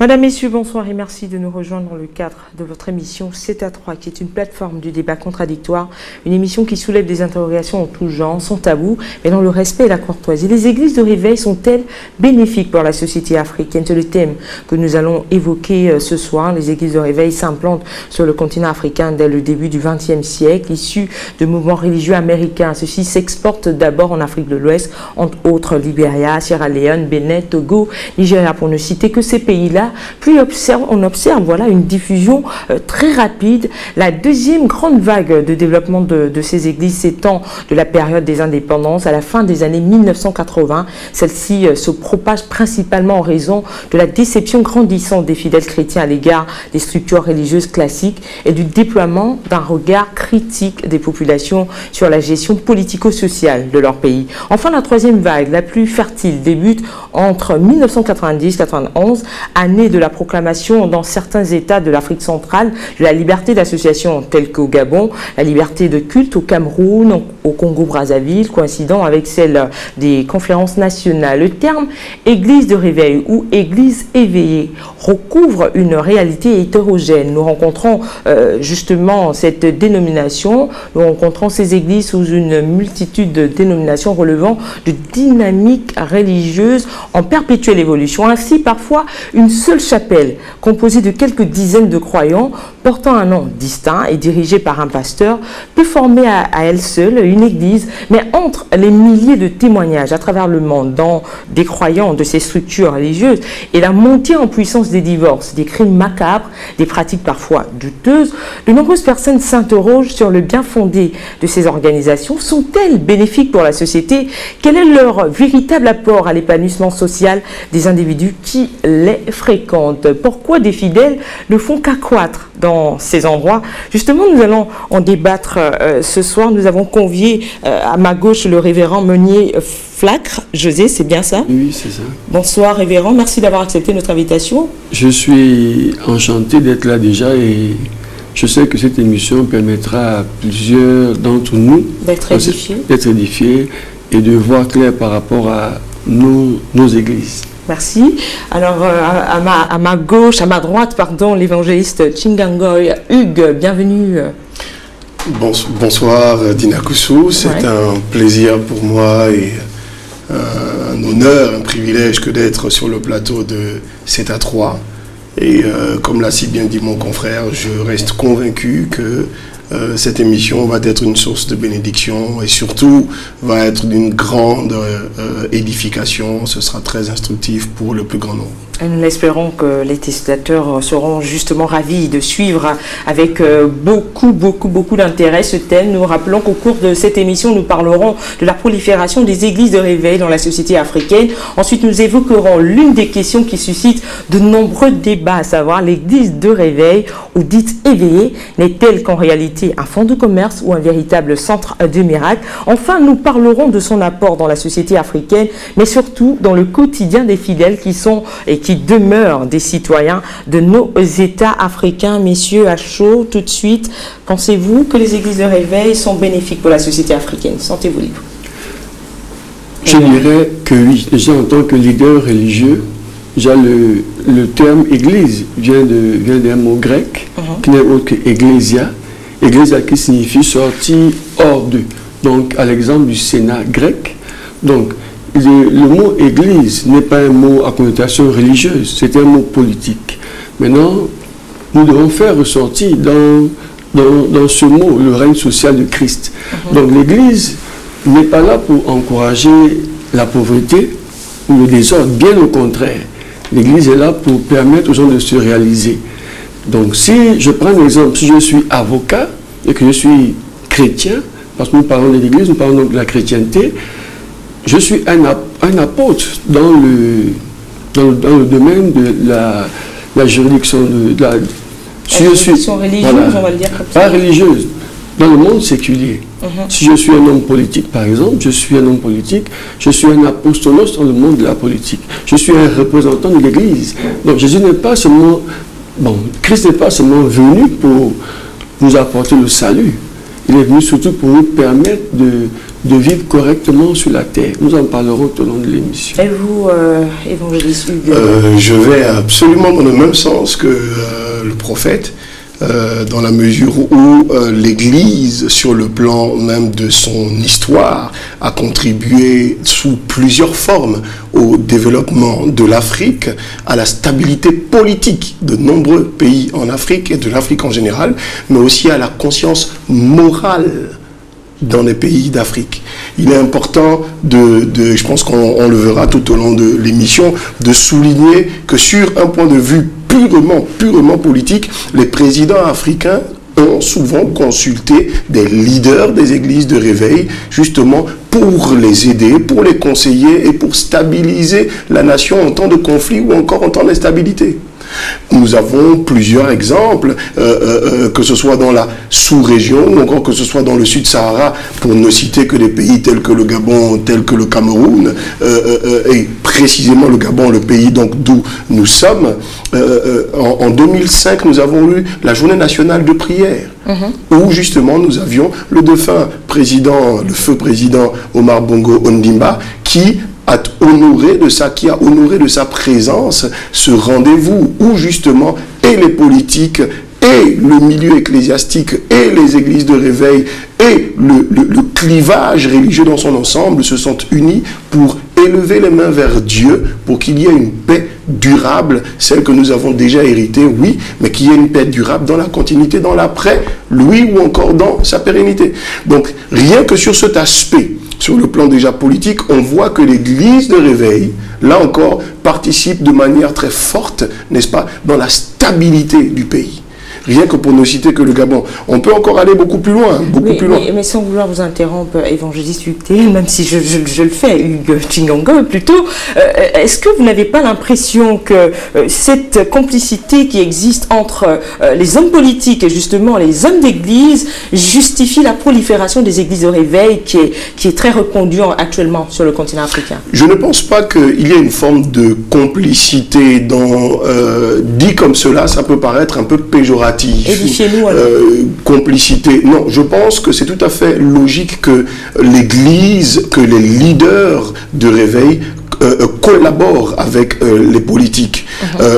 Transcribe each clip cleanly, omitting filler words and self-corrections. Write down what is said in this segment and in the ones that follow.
Madame, Messieurs, bonsoir et merci de nous rejoindre dans le cadre de votre émission 7 à 3, qui est une plateforme du débat contradictoire, une émission qui soulève des interrogations en tout genre, sans tabou, mais dans le respect et la courtoisie. Les églises de réveil sont-elles bénéfiques pour la société africaine? C'est le thème que nous allons évoquer ce soir. Les églises de réveil s'implantent sur le continent africain dès le début du XXe siècle, issus de mouvements religieux américains. Ceux-ci s'exportent d'abord en Afrique de l'Ouest, entre autres Libéria, Sierra Leone, Bénin, Togo, Nigeria, pour ne citer que ces pays-là. Puis on observe voilà, une diffusion très rapide. La deuxième grande vague de développement de ces églises s'étend de la période des indépendances à la fin des années 1980. Celle-ci se propage principalement en raison de la déception grandissante des fidèles chrétiens à l'égard des structures religieuses classiques et du déploiement d'un regard critique des populations sur la gestion politico-sociale de leur pays. Enfin, la troisième vague, la plus fertile, débute entre 1990-91, année de la proclamation dans certains États de l'Afrique centrale de la liberté d'association telle qu'au Gabon, la liberté de culte au Cameroun, au Congo-Brazzaville, coïncidant avec celle des conférences nationales. Le terme église de réveil ou église éveillée recouvre une réalité hétérogène. Nous rencontrons justement cette dénomination, nous rencontrons ces églises sous une multitude de dénominations relevant de dynamiques religieuses en perpétuelle évolution. Ainsi, parfois, une seule chapelle composée de quelques dizaines de croyants portant un nom distinct et dirigée par un pasteur peut former à elle seule une église, mais entre les milliers de témoignages à travers le monde dans des croyants de ces structures religieuses et la montée en puissance des divorces, des crimes macabres, des pratiques parfois douteuses, de nombreuses personnes s'interrogent sur le bien fondé de ces organisations. Sont-elles bénéfiques pour la société? Quel est leur véritable apport à l'épanouissement social des individus qui les fréquentent? Pourquoi des fidèles ne font qu'accroître dans ces endroits? Justement, nous allons en débattre ce soir. Nous avons convié à ma gauche le révérend Meunier Flacre. José, c'est bien ça? Oui, c'est ça. Bonsoir révérend, merci d'avoir accepté notre invitation. Je suis enchanté d'être là déjà et je sais que cette émission permettra à plusieurs d'entre nous d'être édifiés et de voir clair par rapport à nos églises. Merci. Alors, à ma gauche, à ma droite, pardon, l'évangéliste Chingangoy Hugues, bienvenue. Bonsoir Dina Koussou, c'est un plaisir pour moi et un honneur, un privilège que d'être sur le plateau de 7 à 3. Et comme l'a si bien dit mon confrère, je reste convaincu que cette émission va être une source de bénédiction et surtout va être d'une grande édification. Ce sera très instructif pour le plus grand nombre. Et nous espérons que les téléspectateurs seront justement ravis de suivre avec beaucoup d'intérêt ce thème. Nous rappelons qu'au cours de cette émission, nous parlerons de la prolifération des églises de réveil dans la société africaine. Ensuite, nous évoquerons l'une des questions qui suscite de nombreux débats, à savoir l'église de réveil ou dite éveillée n'est-elle qu'en réalité un fonds de commerce ou un véritable centre de miracle? Enfin, nous parlerons de son apport dans la société africaine, mais surtout dans le quotidien des fidèles qui sont et qui demeurent des citoyens de nos États africains. Messieurs, à chaud, tout de suite, pensez-vous que les églises de réveil sont bénéfiques pour la société africaine? Sentez-vous libre? Je dirais que oui. Déjà, en tant que leader religieux, déjà le terme église vient d'un mot grec qui n'est autre que ecclesia. Ecclesia qui signifie sortir hors d'eux. Donc, à l'exemple du Sénat grec, donc, le mot église n'est pas un mot à connotation religieuse, c'est un mot politique. Maintenant, nous devons faire ressortir dans ce mot le règne social de Christ. Donc l'église n'est pas là pour encourager la pauvreté ou le désordre, bien au contraire. L'église est là pour permettre aux gens de se réaliser. Donc si je prends l'exemple, si je suis avocat et que je suis chrétien, parce que nous parlons de l'église, nous parlons donc de la chrétienté, je suis un apôtre dans le domaine de la juridiction, juridiction religieuse, voilà, on va le dire comme ça. Pas religieuse, dans le monde séculier. Si je suis un homme politique, par exemple, je suis un homme politique, je suis un apostolos dans le monde de la politique. Je suis un représentant de l'Église. Donc Jésus n'est pas seulement, Christ n'est pas seulement venu pour nous apporter le salut, Il est venu surtout pour nous permettre de vivre correctement sur la terre. Nous en parlerons tout au long de l'émission. Et vous, évangéliste Hugues? Je vais absolument dans le même sens que le prophète, dans la mesure où l'Église, sur le plan même de son histoire, a contribué sous plusieurs formes au développement de l'Afrique, à la stabilité politique de nombreux pays en Afrique et de l'Afrique en général, mais aussi à la conscience morale dans les pays d'Afrique. Il est important je pense qu'on le verra tout au long de l'émission, de souligner que sur un point de vue purement politique, les présidents africains ont souvent consulté des leaders des églises de réveil, justement pour les aider, pour les conseiller et pour stabiliser la nation en temps de conflit ou encore en temps d'instabilité. Nous avons plusieurs exemples, que ce soit dans la sous-région ou encore que ce soit dans le Sud-Sahara, pour ne citer que des pays tels que le Gabon, tels que le Cameroun, et précisément le Gabon, le pays donc d'où nous sommes. En 2005, nous avons eu la journée nationale de prière, où justement nous avions le défunt président, le feu président Omar Bongo Ondimba, qui a honoré de sa présence ce rendez-vous où justement et les politiques et le milieu ecclésiastique et les églises de réveil et le clivage religieux dans son ensemble se sont unis pour élever les mains vers Dieu pour qu'il y ait une paix durable, celle que nous avons déjà héritée, oui, mais qu'il y ait une paix durable dans la continuité, dans l'après, lui ou encore dans sa pérennité. Donc, rien que sur cet aspect, sur le plan déjà politique, on voit que l'église de réveil, là encore, participe de manière très forte, n'est-ce pas, dans la stabilité du pays. Rien que pour ne citer que le Gabon. On peut encore aller beaucoup plus loin, Mais sans vouloir vous interrompre, évangéliste Hugues, même si je le fais, Hugues Chingongo plutôt, est-ce que vous n'avez pas l'impression que cette complicité qui existe entre les hommes politiques et justement les hommes d'église justifie la prolifération des églises de réveil qui est très répandue actuellement sur le continent africain? Je ne pense pas qu'il y ait une forme de complicité dans... dit comme cela, ça peut paraître un peu péjoratif. Édifiez-nous alors. Complicité. Non, je pense que c'est tout à fait logique que l'Église, que les leaders de réveil collaborent avec les politiques.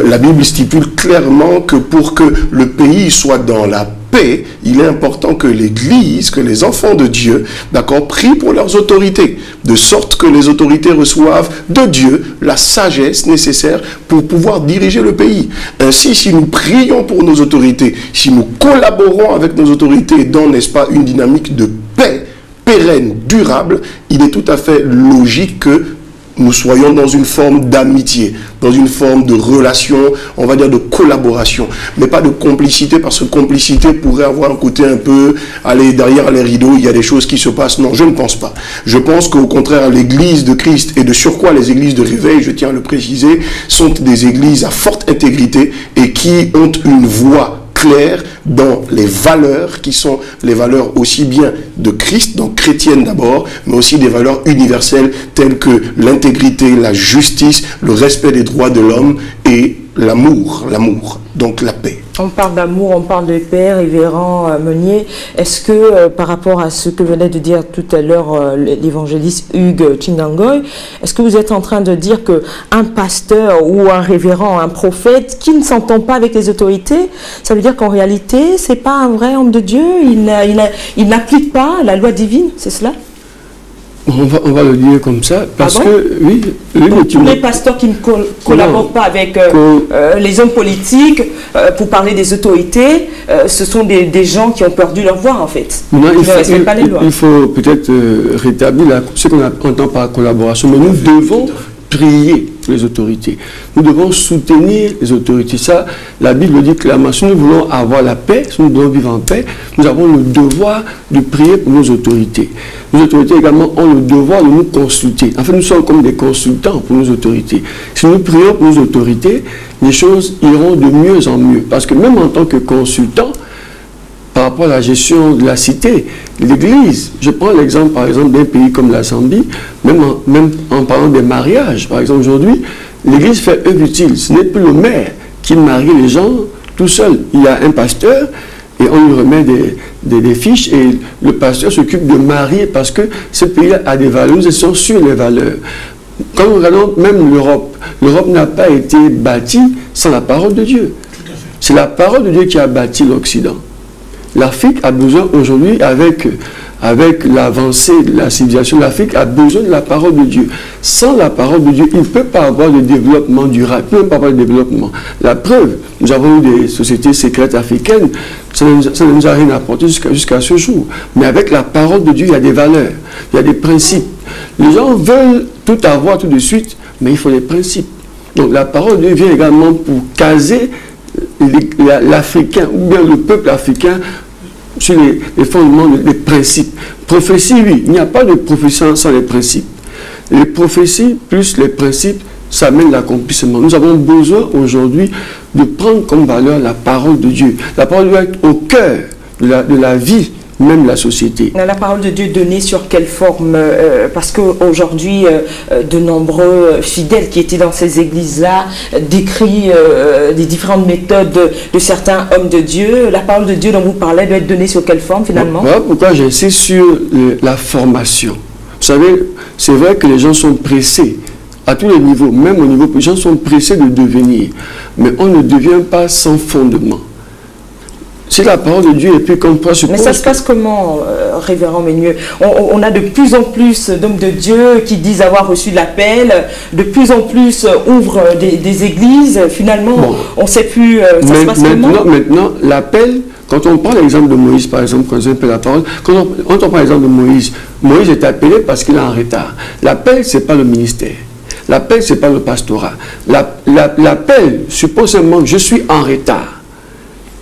La Bible stipule clairement que pour que le pays soit dans la paix, il est important que l'Église, que les enfants de Dieu, d'accord, prient pour leurs autorités, de sorte que les autorités reçoivent de Dieu la sagesse nécessaire pour pouvoir diriger le pays. Ainsi, si nous prions pour nos autorités, si nous collaborons avec nos autorités dans, n'est-ce pas, une dynamique de paix pérenne, durable, il est tout à fait logique que nous soyons dans une forme d'amitié, dans une forme de relation, on va dire de collaboration, mais pas de complicité, parce que complicité pourrait avoir un côté un peu, aller derrière les rideaux, il y a des choses qui se passent. Non, je ne pense pas. Je pense qu'au contraire, l'Église de Christ, et de surcroît les églises de réveil, je tiens à le préciser, sont des églises à forte intégrité et qui ont une voix claire dans les valeurs qui sont les valeurs aussi bien de Christ, donc chrétiennes d'abord, mais aussi des valeurs universelles telles que l'intégrité, la justice, le respect des droits de l'homme et l'amour, donc la paix. On parle d'amour, on parle de paix, révérend Meunier. Est-ce que par rapport à ce que venait de dire tout à l'heure l'évangéliste Hugues Chingongo, est-ce que vous êtes en train de dire qu'un pasteur ou un révérend, un prophète qui ne s'entend pas avec les autorités, ça veut dire qu'en réalité, c'est pas un vrai homme de Dieu, il n'applique pas la loi divine, c'est cela? On va le dire comme ça, parce que, oui... Donc, tous les pasteurs qui ne collaborent pas avec les hommes politiques, pour parler des autorités, ce sont des gens qui ont perdu leur voix, en fait. Non, il faut peut-être rétablir ce qu'on entend par collaboration, mais nous devons prier les autorités. Nous devons soutenir les autorités. Ça, la Bible dit clairement, si nous voulons avoir la paix, si nous voulons vivre en paix, nous avons le devoir de prier pour nos autorités. Nos autorités également ont le devoir de nous consulter. En fait, nous sommes comme des consultants pour nos autorités. Si nous prions pour nos autorités, les choses iront de mieux en mieux. Parce que même en tant que consultant, par rapport à la gestion de la cité, l'Église, je prends l'exemple par exemple d'un pays comme la Zambie, même en parlant des mariages, par exemple aujourd'hui, l'Église fait œuvre utile. Ce n'est plus le maire qui marie les gens tout seul. Il y a un pasteur et on lui remet des fiches et le pasteur s'occupe de marier parce que ce pays a des valeurs, nous sommes sur les valeurs. Quand nous regardons même l'Europe, l'Europe n'a pas été bâtie sans la parole de Dieu. C'est la parole de Dieu qui a bâti l'Occident. L'Afrique a besoin aujourd'hui, avec l'avancée de la civilisation, l'Afrique a besoin de la parole de Dieu. Sans la parole de Dieu, il ne peut pas avoir de développement durable, il ne peut pas avoir de développement. La preuve, nous avons eu des sociétés secrètes africaines, ça ne nous a rien apporté jusqu'à ce jour. Mais avec la parole de Dieu, il y a des valeurs, il y a des principes. Les gens veulent tout avoir tout de suite, mais il faut des principes. Donc la parole de Dieu vient également pour caser l'Africain, ou bien le peuple africain, sur les fondements des principes. Prophétie, oui, il n'y a pas de prophétie sans les principes. Les prophéties plus les principes, ça mène l'accomplissement. Nous avons besoin aujourd'hui de prendre comme valeur la parole de Dieu. La parole doit être au cœur de la vie, même la société. La parole de Dieu donnée sur quelle forme? Parce qu'aujourd'hui, de nombreux fidèles qui étaient dans ces églises-là décrivent les différentes méthodes de certains hommes de Dieu. La parole de Dieu dont vous parlez doit être donnée sur quelle forme finalement? Voilà pourquoi j'insiste sur la formation. Vous savez, c'est vrai que les gens sont pressés à tous les niveaux, même au niveau, les gens sont pressés de devenir. Mais on ne devient pas sans fondement. C'est la parole de Dieu et puis qu'on peut se Mais ça se passe comment, révérend Ménieux? On a de plus en plus d'hommes de Dieu qui disent avoir reçu l'appel, de plus en plus ouvrent des églises. Finalement, bon, on ne sait plus, ça se passe comment? Maintenant, l'appel, quand on prend l'exemple de Moïse, par exemple, quand on appelle la parole, quand on prend l'exemple de Moïse, Moïse est appelé parce qu'il est en retard. L'appel, ce n'est pas le ministère. L'appel, ce n'est pas le pastorat. L'appel suppose seulement que je suis en retard.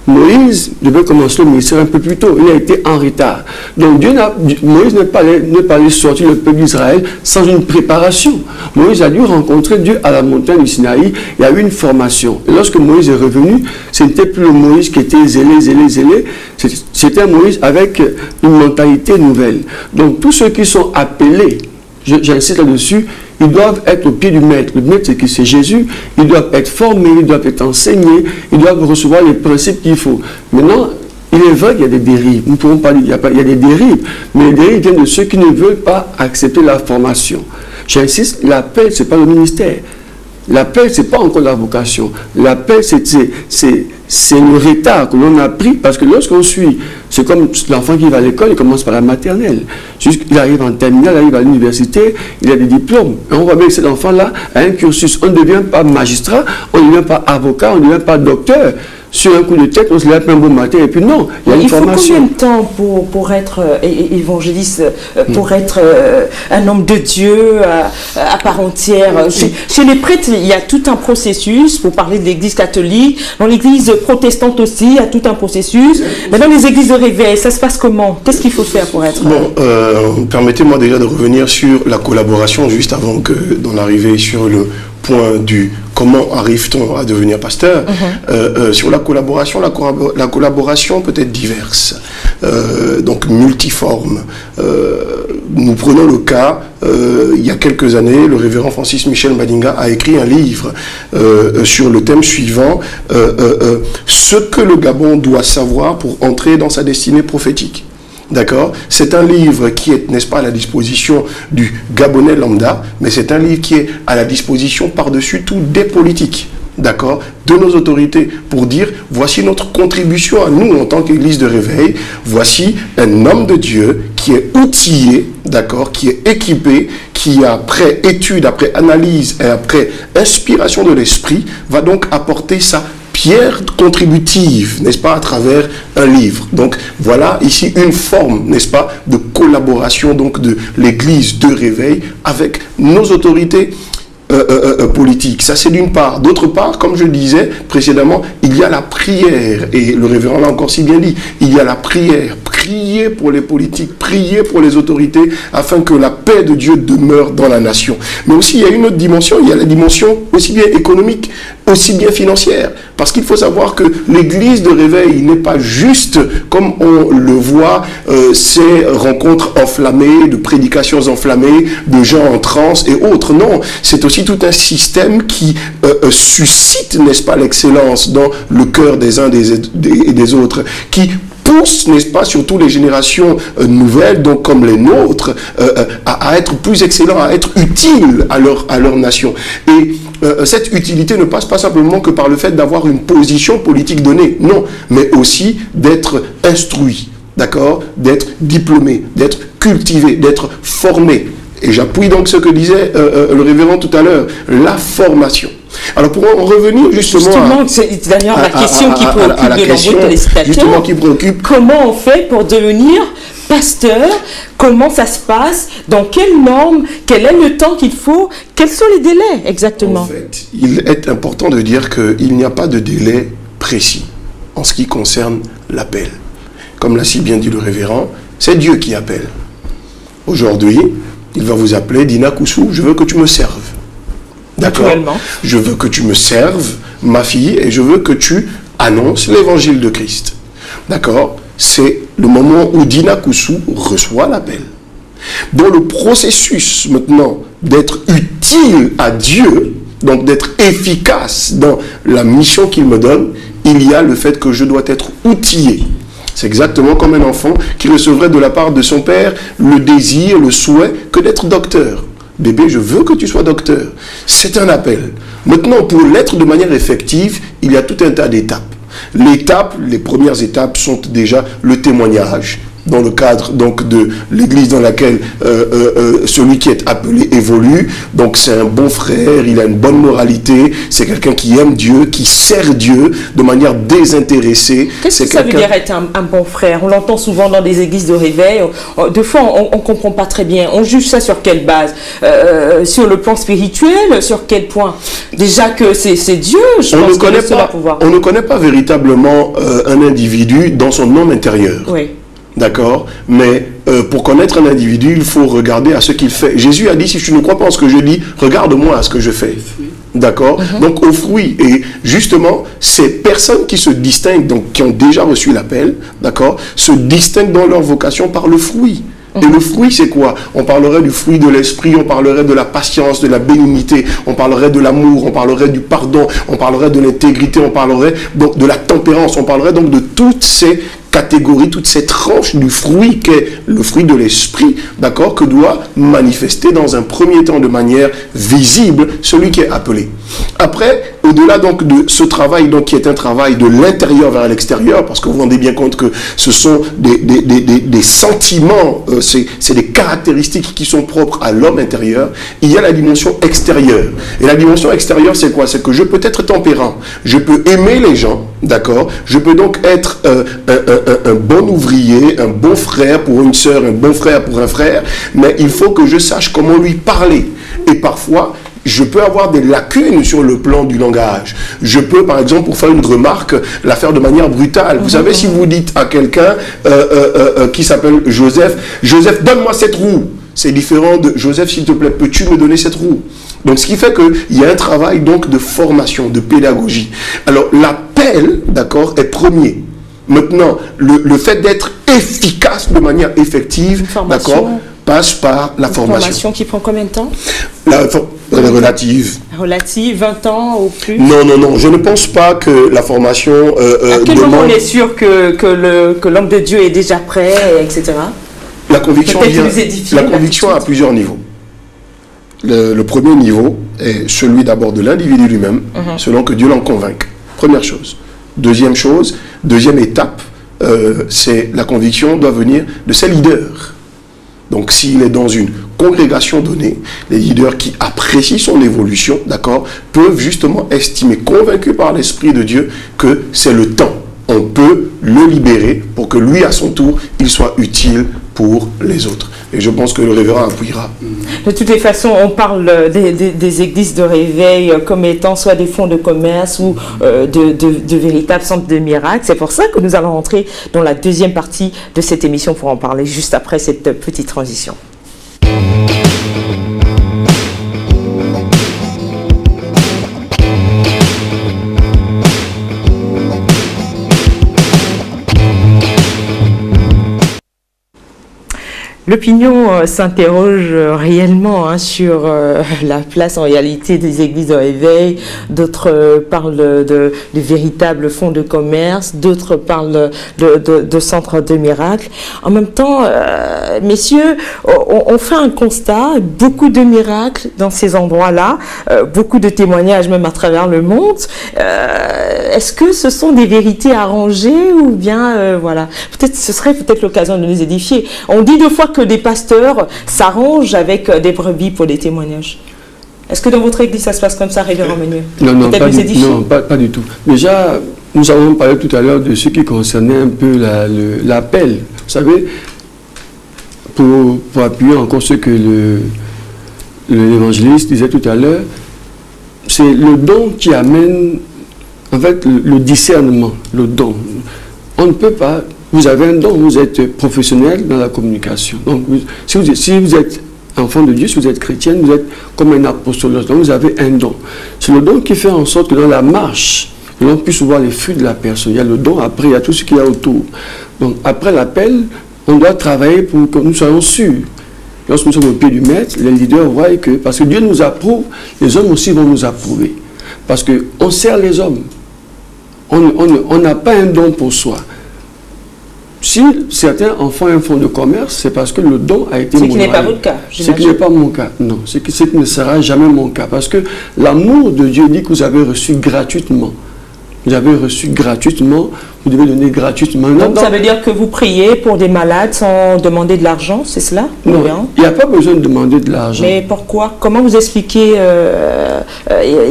Moïse devait commencer le ministère un peu plus tôt. Il a été en retard. Donc Moïse n'est pas allé sortir le peuple d'Israël sans une préparation. Moïse a dû rencontrer Dieu à la montagne du Sinaï. Il y a eu une formation. Et lorsque Moïse est revenu, ce n'était plus le Moïse qui était zélé. C'était un Moïse avec une mentalité nouvelle. Donc tous ceux qui sont appelés, j'insiste là-dessus, ils doivent être au pied du maître. Le maître, c'est Jésus. Ils doivent être formés, ils doivent être enseignés, ils doivent recevoir les principes qu'il faut. Maintenant, il est vrai qu'il y a des dérives. Nous ne pouvons pas dire qu'il y a des dérives, mais les dérives viennent de ceux qui ne veulent pas accepter la formation. J'insiste, l'appel, ce n'est pas le ministère. L'appel, ce n'est pas encore la vocation. L'appel, c'est le retard que l'on a pris parce que lorsqu'on suit, c'est comme l'enfant qui va à l'école, il commence par la maternelle. Il arrive en terminale, il arrive à l'université, il a des diplômes. Et on voit bien que cet enfant-là a un cursus. On ne devient pas magistrat, on ne devient pas avocat, on ne devient pas docteur. Sur un coup de tête, on se lève un bon matin et puis non, il y a une formation. Il faut combien de temps pour être évangéliste, pour être un homme de Dieu à part entière? Chez les prêtres, il y a tout un processus, pour parler de l'église catholique, dans l'église protestante aussi, il y a tout un processus. Mais dans les églises de réveil, ça se passe comment? Qu'est-ce qu'il faut faire pour être... Bon, permettez-moi déjà de revenir sur la collaboration, juste avant d'en arriver sur le point du comment arrive-t-on à devenir pasteur. Sur la collaboration peut être diverse, donc multiforme. Nous prenons le cas, il y a quelques années, le révérend Francis Michel Madinga a écrit un livre sur le thème suivant, ce que le Gabon doit savoir pour entrer dans sa destinée prophétique. D'accord? C'est un livre qui est, n'est-ce pas, à la disposition du Gabonais lambda, mais c'est un livre qui est à la disposition par-dessus tout des politiques, d'accord, de nos autorités, pour dire, voici notre contribution à nous en tant qu'Église de réveil, voici un homme de Dieu qui est outillé, d'accord, qui est équipé, qui après étude, après analyse et après inspiration de l'esprit, va donc apporter sa pierre contributive, n'est-ce pas, à travers un livre. Donc voilà ici une forme, n'est-ce pas, de collaboration donc de l'Église de réveil avec nos autorités politique. Ça, c'est d'une part. D'autre part, comme je le disais précédemment, il y a la prière. Et le révérend l'a encore si bien dit. Il y a la prière. Prier pour les politiques, prier pour les autorités, afin que la paix de Dieu demeure dans la nation. Mais aussi, il y a une autre dimension. Il y a la dimension aussi bien économique, aussi bien financière. Parce qu'il faut savoir que l'église de réveil n'est pas juste, comme on le voit, ces rencontres enflammées, de prédications enflammées, de gens en transe et autres. Non, c'est aussi tout un système qui suscite, n'est-ce pas, l'excellence dans le cœur des uns et des autres, qui pousse, n'est-ce pas, surtout les générations nouvelles, donc comme les nôtres, à être plus excellents, à être utiles à leur nation. Et cette utilité ne passe pas simplement que par le fait d'avoir une position politique donnée, non, mais aussi d'être instruit, d'accord, d'être diplômé, d'être cultivé, d'être formé. Et j'appuie donc ce que disait le révérend tout à l'heure, la formation. Alors pour en revenir justement c'est d'ailleurs la question qui préoccupe de nombreux téléspectateurs. Qui préoccupe. Comment on fait pour devenir pasteur? Comment ça se passe? Dans quelles normes? Quel est le temps qu'il faut? Quels sont les délais exactement? En fait, il est important de dire qu'il n'y a pas de délai précis en ce qui concerne l'appel. Comme l'a si bien dit le révérend, c'est Dieu qui appelle. Aujourd'hui, il va vous appeler, Dina Koussou, je veux que tu me serves. D'accord? Je veux que tu me serves, ma fille, et je veux que tu annonces l'évangile de Christ. D'accord? C'est le moment où Dina Koussou reçoit l'appel. Dans le processus maintenant d'être utile à Dieu, donc d'être efficace dans la mission qu'il me donne, il y a le fait que je dois être outillé. C'est exactement comme un enfant qui recevrait de la part de son père le désir, le souhait que d'être docteur. Bébé, je veux que tu sois docteur. C'est un appel. Maintenant, pour l'être de manière effective, il y a tout un tas d'étapes. Les premières étapes sont déjà le témoignage, dans le cadre donc de l'église dans laquelle celui qui est appelé évolue. Donc c'est un bon frère, il a une bonne moralité, c'est quelqu'un qui aime Dieu, qui sert Dieu de manière désintéressée. Qu'est-ce que ça veut dire être un bon frère? On l'entend souvent dans des églises de réveil. Deux fois, on ne comprend pas très bien. On juge ça sur quelle base? Sur le plan spirituel? Sur quel point? Déjà que c'est Dieu, je pense que le seul à pouvoir. On ne connaît pas véritablement un individu dans son homme intérieur. Oui. D'accord? Mais pour connaître un individu, il faut regarder à ce qu'il fait. Jésus a dit, si tu ne crois pas en ce que je dis, regarde-moi à ce que je fais. D'accord? Donc aux fruits. Et justement, ces personnes qui se distinguent, donc qui ont déjà reçu l'appel, d'accord, se distinguent dans leur vocation par le fruit. Et le fruit, c'est quoi? On parlerait du fruit de l'esprit, on parlerait de la patience, de la bénignité, on parlerait de l'amour, on parlerait du pardon, on parlerait de l'intégrité, on parlerait donc de la tempérance, on parlerait donc de toutes ces catégories, toutes ces tranches du fruit qu'est le fruit de l'esprit, d'accord, que doit manifester dans un premier temps de manière visible celui qui est appelé. Après, au-delà donc de ce travail donc qui est un travail de l'intérieur vers l'extérieur, parce que vous vous rendez bien compte que ce sont des sentiments, c'est des caractéristiques qui sont propres à l'homme intérieur, il y a la dimension extérieure. Et la dimension extérieure, c'est quoi? C'est que je peux être tempérant, je peux aimer les gens, d'accord, je peux donc être un bon ouvrier, un bon frère pour une sœur, un bon frère pour un frère, mais il faut que je sache comment lui parler. Et parfois, je peux avoir des lacunes sur le plan du langage. Je peux, par exemple, pour faire une remarque, la faire de manière brutale. Vous savez, si vous dites à quelqu'un qui s'appelle Joseph, « Joseph, donne-moi cette roue », c'est différent de « Joseph, s'il te plaît, peux-tu me donner cette roue ?» Donc, ce qui fait qu'il y a un travail donc de formation, de pédagogie. Alors, l'appel, d'accord, est premier. Maintenant, le fait d'être efficace de manière effective, d'accord, passe par la formation. Une formation qui prend combien de temps? Relative. Relative, 20 ans ou plus? Non, je ne pense pas que la formation à quel moment on est sûr que l'homme de Dieu est déjà prêt, etc. La conviction a plusieurs niveaux. Le premier niveau est celui d'abord de l'individu lui-même, selon que Dieu l'en convainque. Première chose. Deuxième étape, c'est la conviction doit venir de ses leaders. Donc s'il est dans une congrégation donnée, les leaders qui apprécient son évolution, d'accord, peuvent justement estimer, convaincus par l'Esprit de Dieu, que c'est le temps. On peut le libérer pour que lui, à son tour, il soit utile pour les autres. Et je pense que le révérend appuiera. De toutes les façons, on parle des églises de réveil comme étant soit des fonds de commerce ou de véritables centres de miracles. C'est pour ça que nous allons entrer dans la deuxième partie de cette émission pour en parler juste après cette petite transition. L'opinion s'interroge réellement sur la place en réalité des églises en éveil. D'autres parlent de véritables fonds de commerce, d'autres parlent de centres de miracles. En même temps, messieurs, on fait un constat, beaucoup de miracles dans ces endroits-là, beaucoup de témoignages même à travers le monde. Est-ce que ce sont des vérités arrangées ou bien, voilà, ce serait peut-être l'occasion de nous édifier. On dit 2 fois que des pasteurs s'arrangent avec des brebis pour des témoignages. Est-ce que dans votre église, ça se passe comme ça, révérend Meunier? Non, pas du tout. Déjà, nous avons parlé tout à l'heure de ce qui concernait un peu l'appel. Vous savez, pour appuyer encore ce que l'évangéliste disait tout à l'heure, c'est le don qui amène, en fait, le discernement, le don. On ne peut pas, vous avez un don, vous êtes professionnel dans la communication. Donc, si vous êtes enfant de Dieu, si vous êtes chrétienne, vous êtes comme un apostolos, donc vous avez un don. C'est le don qui fait en sorte que dans la marche, l'on puisse voir les fruits de la personne. Il y a le don, après il y a tout ce qu'il y a autour. Donc après l'appel, on doit travailler pour que nous soyons sûrs. Lorsque nous sommes au pied du maître, les leaders voient que, parce que Dieu nous approuve, les hommes aussi vont nous approuver. Parce qu'on sert les hommes. On n'a pas un don pour soi. Si certains en font un fonds de commerce, c'est parce que le don a été monnaie. Ce qui n'est pas votre cas. Ce qui n'est pas mon cas, non. Ce qui ne sera jamais mon cas. Parce que l'amour de Dieu dit que vous avez reçu gratuitement. Vous avez reçu gratuitement, vous devez donner gratuitement. Donc ça veut dire que vous priez pour des malades sans demander de l'argent, c'est cela? Non, il n'y a pas besoin de demander de l'argent. Mais pourquoi? Comment vous expliquez,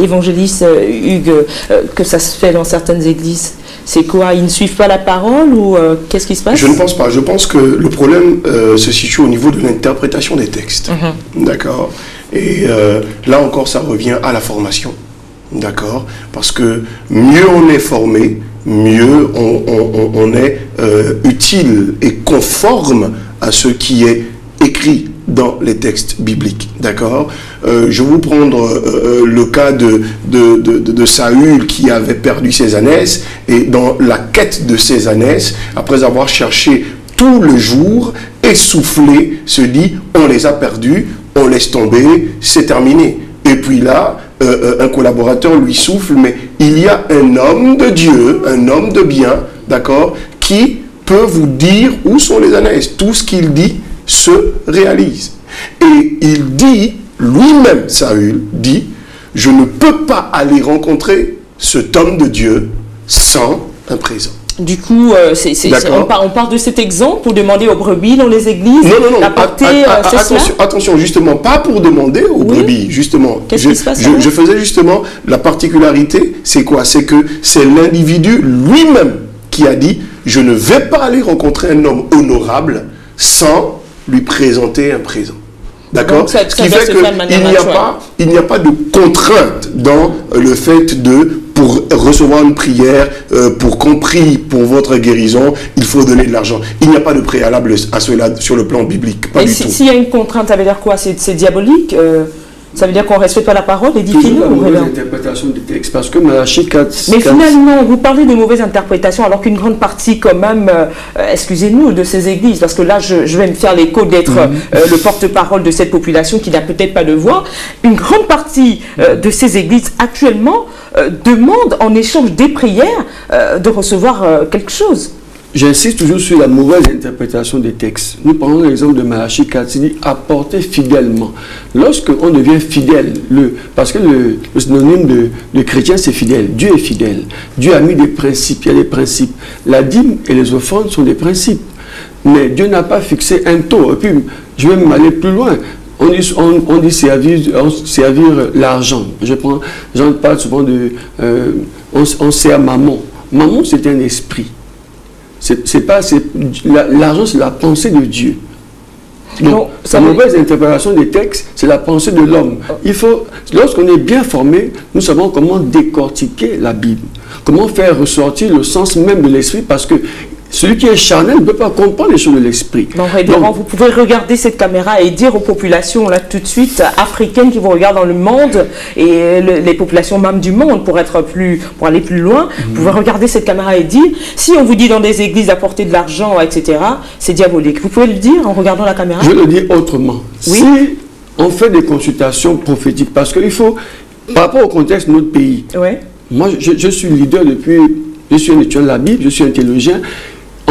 évangéliste Hugues, que ça se fait dans certaines églises? C'est quoi? Ils ne suivent pas la parole ou qu'est-ce qui se passe? Je ne pense pas. Je pense que le problème se situe au niveau de l'interprétation des textes. D'accord. Et là encore, ça revient à la formation. D'accord. Parce que mieux on est formé, mieux on est utile et conforme à ce qui est écrit dans les textes bibliques. D'accord. Je vais vous prendre le cas de Saül qui avait perdu ses ânesses, et dans la quête de ses ânesses, après avoir cherché tout le jour, essoufflé, se dit on les a perdus, on laisse tomber, c'est terminé. Et puis là, un collaborateur lui souffle, mais il y a un homme de Dieu, un homme de bien, d'accord, qui peut vous dire où sont les ânesses. Tout ce qu'il dit se réalise. Et il dit, lui-même, Saül, dit, je ne peux pas aller rencontrer cet homme de Dieu sans un présent. Du coup, on part de cet exemple pour demander aux brebis dans les églises. Non. Attention, justement, pas pour demander aux brebis, justement. Qu'est-ce qui se passe? Je faisais justement la particularité, c'est quoi? C'est que c'est l'individu lui-même qui a dit, je ne vais pas aller rencontrer un homme honorable sans lui présenter un présent. D'accord? Ce qui fait qu'il n'y a pas de contrainte dans le fait de, pour recevoir une prière, pour qu'on prie pour votre guérison, il faut donner de l'argent. Il n'y a pas de préalable à cela sur le plan biblique. Pas du tout. S'il y a une contrainte, ça veut dire quoi? C'est diabolique? Ça veut dire qu'on ne respecte pas la parole et toujours la mauvaise interprétation du texte, parce que Malachie 4... Mais finalement, vous parlez de mauvaise interprétation, alors qu'une grande partie quand même, excusez-nous, de ces églises, parce que là, je vais me faire l'écho d'être le porte-parole de cette population qui n'a peut-être pas de voix, une grande partie de ces églises actuellement demandent en échange des prières de recevoir quelque chose. J'insiste toujours sur la mauvaise interprétation des textes. Nous prenons l'exemple de Malachie 4, il dit « apporter fidèlement ». Lorsqu'on devient fidèle, parce que le synonyme de chrétien, c'est fidèle. Dieu est fidèle. Dieu a mis des principes, il y a des principes. La dîme et les offrandes sont des principes. Mais Dieu n'a pas fixé un taux. Et puis, je vais m'aller plus loin. On dit servir l'argent. J'en parle souvent de... on sert mammon. Mammon, c'est un esprit. L'argent, c'est la pensée de Dieu. Donc, la mauvaise interprétation des textes, c'est la pensée de l'homme. Lorsqu'on est bien formé, nous savons comment décortiquer la Bible, comment faire ressortir le sens même de l'esprit, parce que Celui qui est charnel ne peut pas comprendre les choses de l'esprit. Donc, vous pouvez regarder cette caméra et dire aux populations, là, tout de suite, africaines qui vous regardent dans le monde, et les populations même du monde, pour aller plus loin, vous pouvez regarder cette caméra et dire, si on vous dit dans des églises d'apporter de l'argent, etc., c'est diabolique. Vous pouvez le dire en regardant la caméra? Je le dis autrement. Oui. Si on fait des consultations prophétiques, parce qu'il faut, par rapport au contexte de notre pays, ouais. Moi, je suis leader depuis, je suis un étudiant de la Bible, je suis un théologien.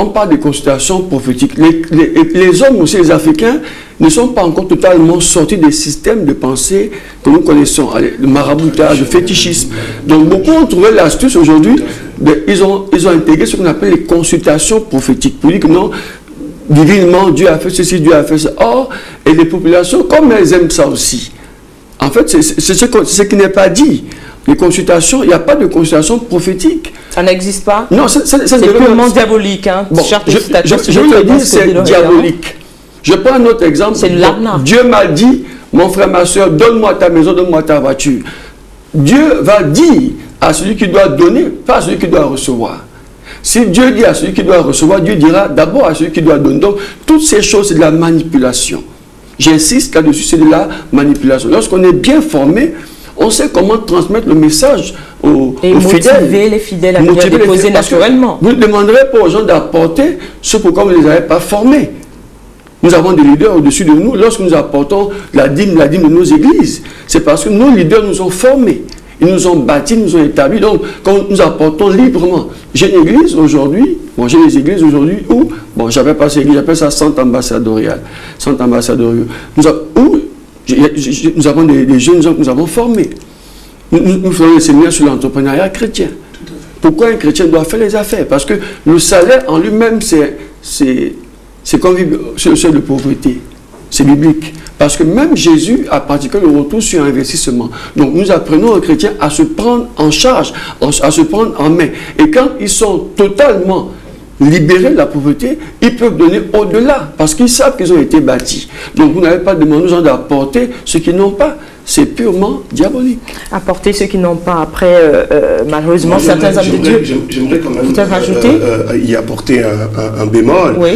On parle des consultations prophétiques. Les hommes aussi, les Africains, ne sont pas encore totalement sortis des systèmes de pensée que nous connaissons, le maraboutage, le fétichisme. Donc, beaucoup ont trouvé l'astuce aujourd'hui, ils ont intégré ce qu'on appelle les consultations prophétiques, pour dire que non, divinement, Dieu a fait ceci, Dieu a fait ça. Or, et les populations, comme elles aiment ça aussi, en fait, c'est ce qui n'est pas dit. Les consultations, il n'y a pas de consultation prophétique. Ça n'existe pas? Non, c'est purement diabolique. Hein. Bon, je veux le dire, c'est diabolique. Je prends un autre exemple. C'est l'arnaque. Dieu m'a dit, mon frère, ma soeur, donne-moi ta maison, donne-moi ta voiture. Dieu va dire à celui qui doit donner, pas à celui qui doit recevoir. Si Dieu dit à celui qui doit recevoir, Dieu dira d'abord à celui qui doit donner. Donc, toutes ces choses, c'est de la manipulation. J'insiste là-dessus, c'est de la manipulation. Lorsqu'on est bien formé, on sait comment transmettre le message aux fidèles. Motiver les fidèles à venir déposer naturellement. Vous ne demanderez pas aux gens d'apporter ce pourquoi vous ne les avez pas formés. Nous avons des leaders au-dessus de nous. Lorsque nous apportons la dîme de nos églises, c'est parce que nos leaders nous ont formés. Ils nous ont bâtis, nous ont établis. Donc, quand nous apportons librement, j'ai une église aujourd'hui, j'ai des églises aujourd'hui où, j'appelle pas cette église, j'appelle ça centre ambassadorial. Centre ambassadorial. Nous avons des jeunes gens que nous avons formés. Nous faisons des séminaires sur l'entrepreneuriat chrétien. Pourquoi un chrétien doit faire les affaires? Parce que le salaire en lui-même, c'est comme vivre sur le seuil de pauvreté. C'est biblique. Parce que même Jésus a pratiqué le retour sur investissement. Donc nous apprenons aux chrétiens à se prendre en charge, à se prendre en main. Et quand ils sont totalement libérés de la pauvreté, ils peuvent donner au-delà, parce qu'ils savent qu'ils ont été bâtis. Donc vous n'avez pas demandé aux gens d'apporter ce qu'ils n'ont pas. C'est purement diabolique. Apporter ce qu'ils n'ont pas. Après, malheureusement, certains hommes de Dieu... J'aimerais quand même y apporter un bémol, oui.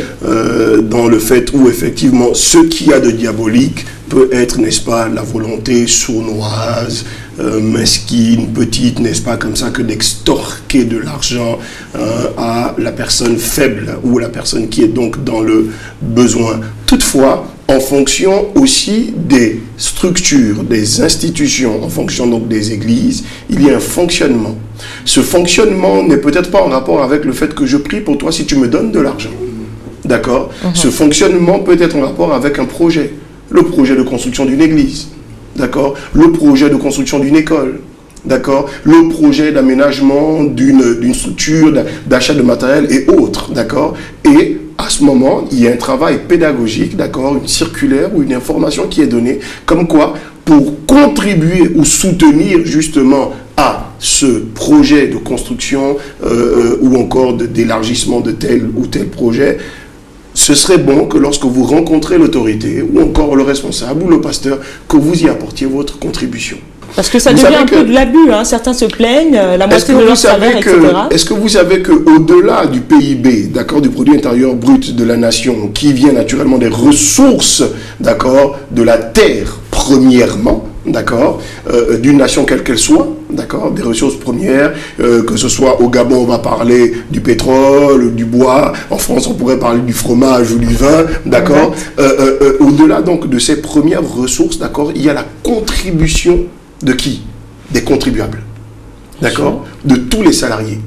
Dans le fait où, effectivement, ce qu'il y a de diabolique peut être, n'est-ce pas, la volonté sournoise, mesquine, petite, n'est-ce pas, comme ça, que d'extorquer de l'argent à la personne faible ou la personne qui est donc dans le besoin. Toutefois, en fonction aussi des structures, des institutions, en fonction donc des églises, il y a un fonctionnement. Ce fonctionnement n'est peut-être pas en rapport avec le fait que je prie pour toi si tu me donnes de l'argent. D'accord? Ce fonctionnement peut être en rapport avec un projet. Le projet de construction d'une église. D'accord? Le projet de construction d'une école. D'accord? Le projet d'aménagement d'une structure, d'achat de matériel et autres. D'accord? Et à ce moment, il y a un travail pédagogique, d'accord, une circulaire ou une information qui est donnée, comme quoi, pour contribuer ou soutenir justement à ce projet de construction ou encore d'élargissement de tel ou tel projet, ce serait bon que lorsque vous rencontrez l'autorité ou encore le responsable ou le pasteur, que vous y apportiez votre contribution. Parce que ça devient un peu de l'abus, hein. Certains se plaignent, la moitié de leur salaire, etc. Est-ce que vous savez qu'au-delà du PIB, d'accord, du produit intérieur brut de la nation, qui vient naturellement des ressources, d'accord, de la terre, premièrement, d'accord, d'une nation quelle qu'elle soit, d'accord, des ressources premières, que ce soit au Gabon, on va parler du pétrole, du bois, en France, on pourrait parler du fromage ou du vin, d'accord, au-delà donc de ces premières ressources, d'accord, il y a la contribution de qui? Des contribuables. D'accord? De tous les salariés.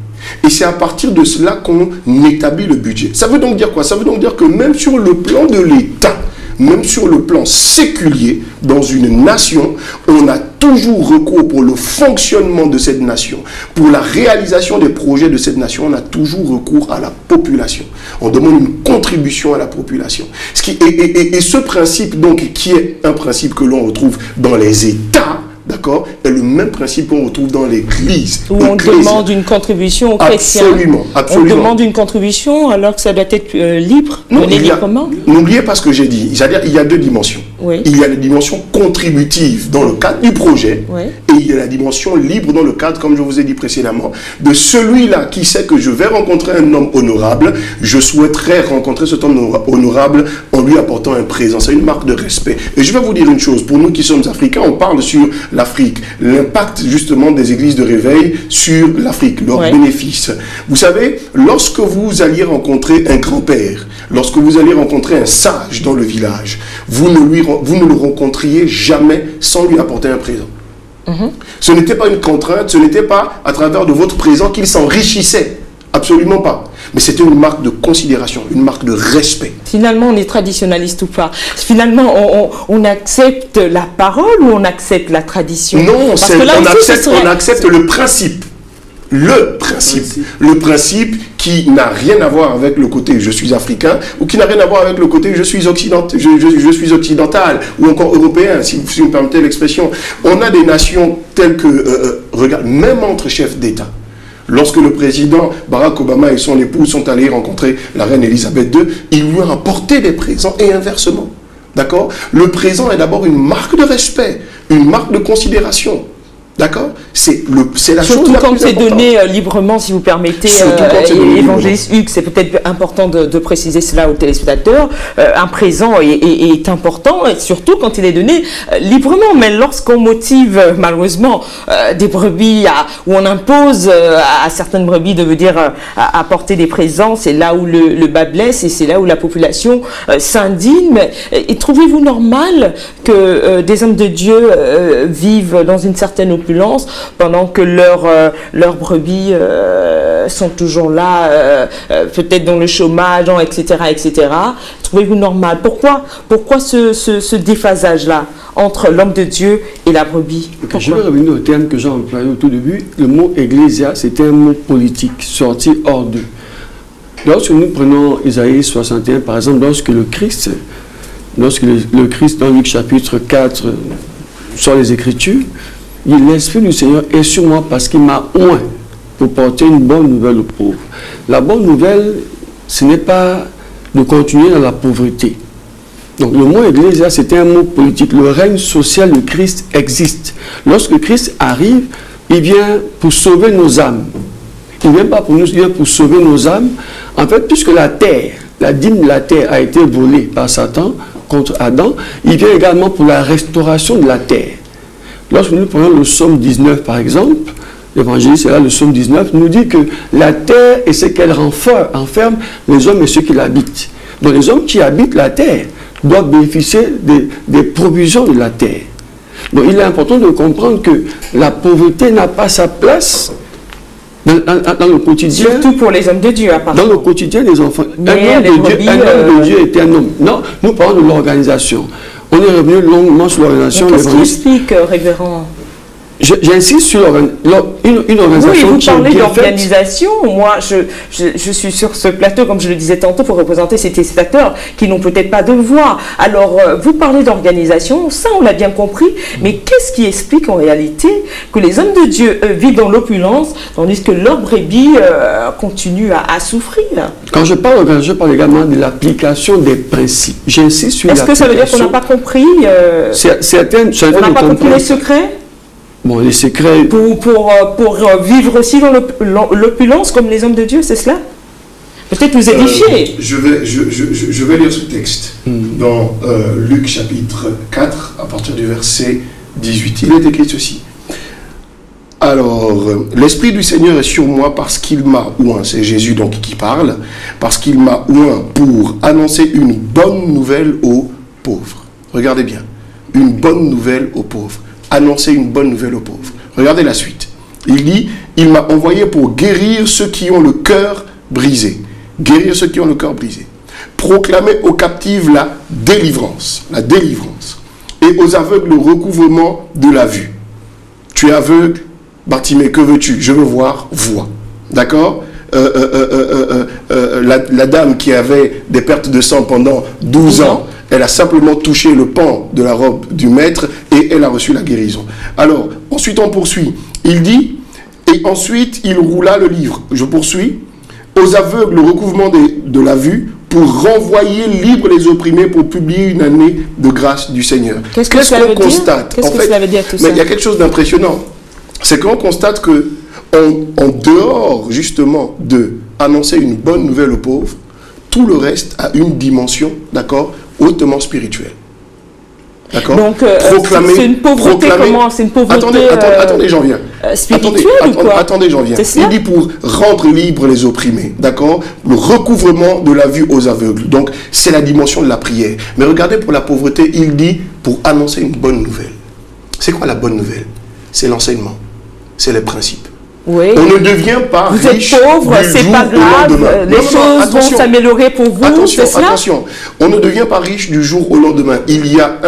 Et c'est à partir de cela qu'on établit le budget. Ça veut donc dire quoi? Ça veut donc dire que même sur le plan de l'État, même sur le plan séculier, dans une nation, on a toujours recours pour le fonctionnement de cette nation, pour la réalisation des projets de cette nation, on a toujours recours à la population. On demande une contribution à la population. Et ce principe, donc, qui est un principe que l'on retrouve dans les États, d'accord, est le même principe qu'on retrouve dans l'Église. Où on demande une contribution aux chrétiens. Absolument, absolument. On demande une contribution alors que ça doit être libre, donné librement. N'oubliez pas ce que j'ai dit. C'est-à-dire il y a deux dimensions. Oui. Il y a la dimension contributive dans le cadre du projet. Oui. Et il y a la dimension libre dans le cadre, comme je vous ai dit précédemment, de celui-là qui sait que je vais rencontrer un homme honorable. Je souhaiterais rencontrer cet homme honorable en lui apportant un présent. C'est une marque de respect. Et je vais vous dire une chose. Pour nous qui sommes africains, on parle sur l'Afrique. L'impact justement des églises de réveil sur l'Afrique, leurs bénéfices. Vous savez, lorsque vous alliez rencontrer un grand-père, lorsque vous alliez rencontrer un sage dans le village, vous ne le rencontriez jamais sans lui apporter un présent. Ce n'était pas une contrainte, ce n'était pas à travers de votre présent qu'il s'enrichissait. Absolument pas. Mais c'était une marque de considération, une marque de respect. Finalement, on est traditionnaliste ou pas? Finalement, on accepte la parole ou on accepte la tradition? Non, on accepte le principe. Le principe qui n'a rien à voir avec le côté je suis africain ou qui n'a rien à voir avec le côté je suis occidental ou encore européen, si vous me permettez l'expression. On a des nations telles que, regarde, même entre chefs d'État, lorsque le président Barack Obama et son épouse sont allés rencontrer la reine Elisabeth II, ils lui ont apporté des présents et inversement. D'accord? Le présent est d'abord une marque de respect, une marque de considération. D'accord? C'est la chose la plus importante. Surtout quand c'est donné librement, si vous permettez, évangéliste Hugues, c'est peut-être important de préciser cela aux téléspectateurs. Un présent est important, et surtout quand il est donné librement. Mais lorsqu'on motive, malheureusement, des brebis, où on impose à certaines brebis de venir apporter des présents, c'est là où le bas blesse et c'est là où la population s'indigne. Et trouvez-vous normal que des hommes de Dieu vivent dans une certaine opulence pendant que leurs brebis sont toujours là, peut-être dans le chômage, etc., etc. Trouvez-vous normal? Pourquoi ce déphasage-là entre l'homme de Dieu et la brebis? Je vais revenir au terme que j'ai employé au tout début. Le mot « ecclésia », c'était un mot politique, sorti hors d'eux. Lorsque nous prenons Isaïe 61, par exemple, lorsque le Christ, dans Luc chapitre 4, sort les Écritures, l'Esprit du Seigneur est sur moi parce qu'il m'a oint pour porter une bonne nouvelle aux pauvres. La bonne nouvelle, ce n'est pas de continuer dans la pauvreté. Donc le mot Ecclésia, c'était un mot politique. Le règne social de Christ existe. Lorsque Christ arrive, il vient pour sauver nos âmes. Il ne vient pas pour nous, il vient pour sauver nos âmes. En fait, puisque la terre, la dîme de la terre a été volée par Satan contre Adam, il vient également pour la restauration de la terre. Lorsque nous prenons le psaume 19 par exemple, l'évangéliste est là, le psaume 19 nous dit que la terre et ce qu'elle enferme, les hommes et ceux qui l'habitent. Donc les hommes qui habitent la terre doivent bénéficier des provisions de la terre. Donc il est important de comprendre que la pauvreté n'a pas sa place dans le quotidien. Surtout pour les hommes de Dieu, apparemment. Dans le quotidien des enfants. Un homme de Dieu était un homme. Non, nous parlons de l'organisation. On est revenu longuement sur l'organisation. Qu'est-ce qui explique, révérend? J'insiste sur une organisation. Oui, vous parlez d'organisation. Moi, je suis sur ce plateau, comme je le disais tantôt, pour représenter ces téléspectateurs qui n'ont peut-être pas de voix. Alors, vous parlez d'organisation, ça on l'a bien compris, mais qu'est-ce qui explique en réalité que les hommes de Dieu vivent dans l'opulence, tandis que leurs brebis continuent à souffrir? Quand je parle d'organisation, je parle également de l'application des principes. J'insiste sur l'application. Est-ce que ça veut dire qu'on n'a pas compris on n'a pas compris les secrets? Bon, les secrets... Pour vivre aussi dans l'opulence comme les hommes de Dieu, c'est cela? Peut-être nous édifier. Je vais lire ce texte dans Luc chapitre 4, à partir du verset 18. Il est écrit ceci. Alors, l'Esprit du Seigneur est sur moi parce qu'il m'a oint, c'est Jésus donc qui parle, parce qu'il m'a oint pour annoncer une bonne nouvelle aux pauvres. Regardez bien, une bonne nouvelle aux pauvres. Annoncer une bonne nouvelle aux pauvres. Regardez la suite. Il dit, il m'a envoyé pour guérir ceux qui ont le cœur brisé. Guérir ceux qui ont le cœur brisé. Proclamer aux captifs la délivrance. La délivrance. Et aux aveugles le recouvrement de la vue. Tu es aveugle, Bartimée, que veux-tu? Je veux voir, vois. D'accord? La dame qui avait des pertes de sang pendant 12 ans, elle a simplement touché le pan de la robe du maître et elle a reçu la guérison. Alors, ensuite on poursuit. Il dit, et ensuite il roula le livre. Je poursuis. Aux aveugles le recouvrement de la vue, pour renvoyer libre les opprimés, pour publier une année de grâce du Seigneur. Qu'est-ce qu'on constate? Qu'est-ce que cela veut dire tout ça? Il y a quelque chose d'impressionnant. C'est qu'on constate que, en dehors justement de annoncer une bonne nouvelle aux pauvres, tout le reste a une dimension, d'accord, hautement spirituelle. D'accord. Donc, c'est une pauvreté comment? C'est une pauvreté attendez, j'en viens. Spirituelle ou quoi? Attendez, j'en viens. Il dit pour rendre libres les opprimés, d'accord? Le recouvrement de la vue aux aveugles. Donc, c'est la dimension de la prière. Mais regardez, pour la pauvreté, il dit pour annoncer une bonne nouvelle. C'est quoi la bonne nouvelle? C'est l'enseignement. C'est les principes. Oui. On ne devient pas riche. Vous êtes pauvre, c'est pas grave, les choses vont s'améliorer pour vous. Attention, on ne devient pas riche du jour au lendemain. Il y a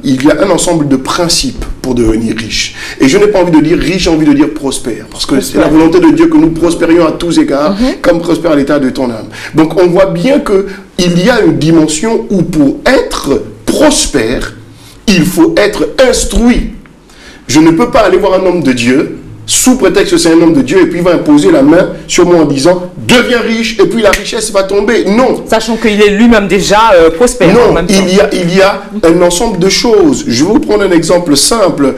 un ensemble de principes pour devenir riche. Et je n'ai pas envie de dire riche, j'ai envie de dire prospère. Parce que c'est la volonté de Dieu que nous prospérions à tous égards, comme prospère l'état de ton âme. Donc on voit bien qu'il y a une dimension où pour être prospère, il faut être instruit. Je ne peux pas aller voir un homme de Dieu sous prétexte que c'est un homme de Dieu, et puis il va imposer la main sur moi en disant « Deviens riche », et puis la richesse va tomber. Non. Sachant qu'il est lui-même déjà prospère. Non, il y a un ensemble de choses. Je vais vous prendre un exemple simple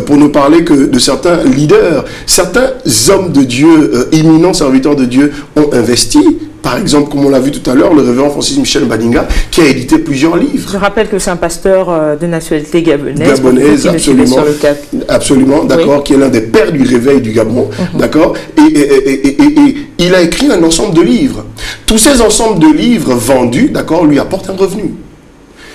pour ne parler que de certains leaders. Certains hommes de Dieu, éminents serviteurs de Dieu, ont investi. Par exemple, comme on l'a vu tout à l'heure, le révérend Francis Michel Badinga, qui a édité plusieurs livres. Je rappelle que c'est un pasteur de nationalité gabonaise. Gabonaise, absolument. Sur le absolument, d'accord, qui est l'un des pères du réveil du Gabon, d'accord. Et il a écrit un ensemble de livres. Tous ces ensembles de livres vendus, d'accord, lui apportent un revenu.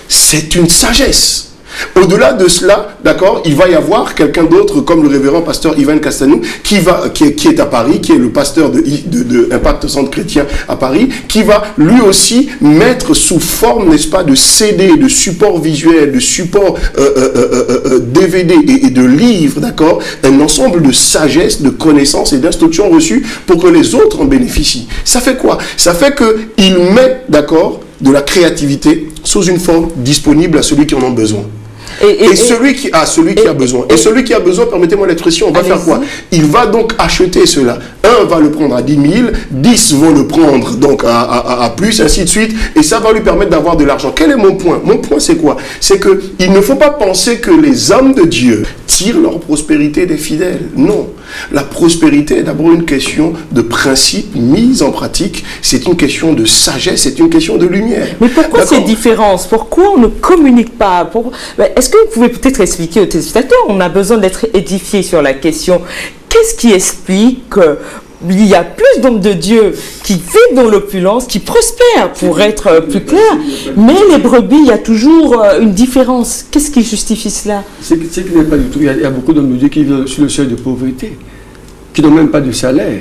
C'est une sagesse. Au-delà de cela, d'accord, il va y avoir quelqu'un d'autre comme le révérend pasteur Ivan Castanou qui est à Paris, qui est le pasteur de Impact Centre Chrétien à Paris, qui va lui aussi mettre sous forme, n'est-ce pas, de CD, de support visuel, de support DVD et de livres, d'accord, un ensemble de sagesse, de connaissances et d'instructions reçues pour que les autres en bénéficient. Ça fait quoi? Ça fait qu'il met, d'accord, de la créativité sous une forme disponible à celui qui en a besoin. Et celui qui a besoin. Et celui qui a besoin, permettez-moi l'expression, on va faire quoi? Il va donc acheter cela. Un va le prendre à 10 000, 10 vont le prendre donc à plus, ainsi de suite. Et ça va lui permettre d'avoir de l'argent. Quel est mon point? Mon point, c'est quoi? C'est qu'il ne faut pas penser que les hommes de Dieu tirent leur prospérité des fidèles. Non. La prospérité est d'abord une question de principe mise en pratique. C'est une question de sagesse, c'est une question de lumière. Mais pourquoi ces différences? Pourquoi on ne communique pas? Est-ce que vous pouvez peut-être expliquer aux téléspectateurs? On a besoin d'être édifié sur la question. Qu'est-ce qui explique qu'il y a plus d'hommes de Dieu qui vivent dans l'opulence, qui prospèrent, pour être plus clair, mais les brebis, il y a toujours une différence. Qu'est-ce qui justifie cela? C'est qu'il n'est pas du tout. Il y a beaucoup d'hommes de Dieu qui vivent sur le seuil de pauvreté, qui n'ont même pas de salaire.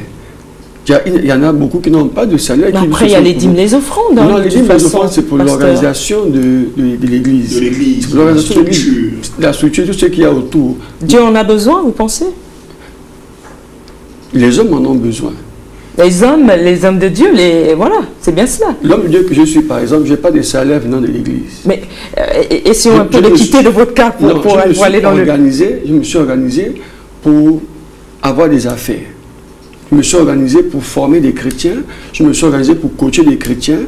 Il y en a beaucoup qui n'ont pas de salaire. Mais après, il y a les dîmes, les offrandes. Non, les dîmes, les offrandes, c'est pour l'organisation de l'Église. De l'Église. C'est pour l'organisation de l'Église. La structure, tout ce qu'il y a autour. Dieu en a besoin, vous pensez? Les hommes en ont besoin. Les hommes de Dieu, voilà, c'est bien cela. L'homme de Dieu que je suis, par exemple, je n'ai pas de salaire venant de l'Église. Mais essayons un peu de quitter de votre cas pour aller dans Je me suis organisé pour avoir des affaires. Je me suis organisé pour former des chrétiens, je me suis organisé pour coacher des chrétiens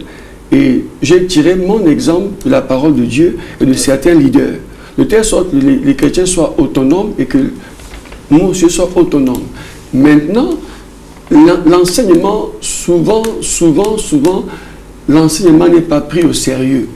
et j'ai tiré mon exemple de la parole de Dieu et de certains leaders. De telle sorte que les chrétiens soient autonomes et que nous aussi soyons autonomes. Maintenant, l'enseignement, souvent, l'enseignement n'est pas pris au sérieux.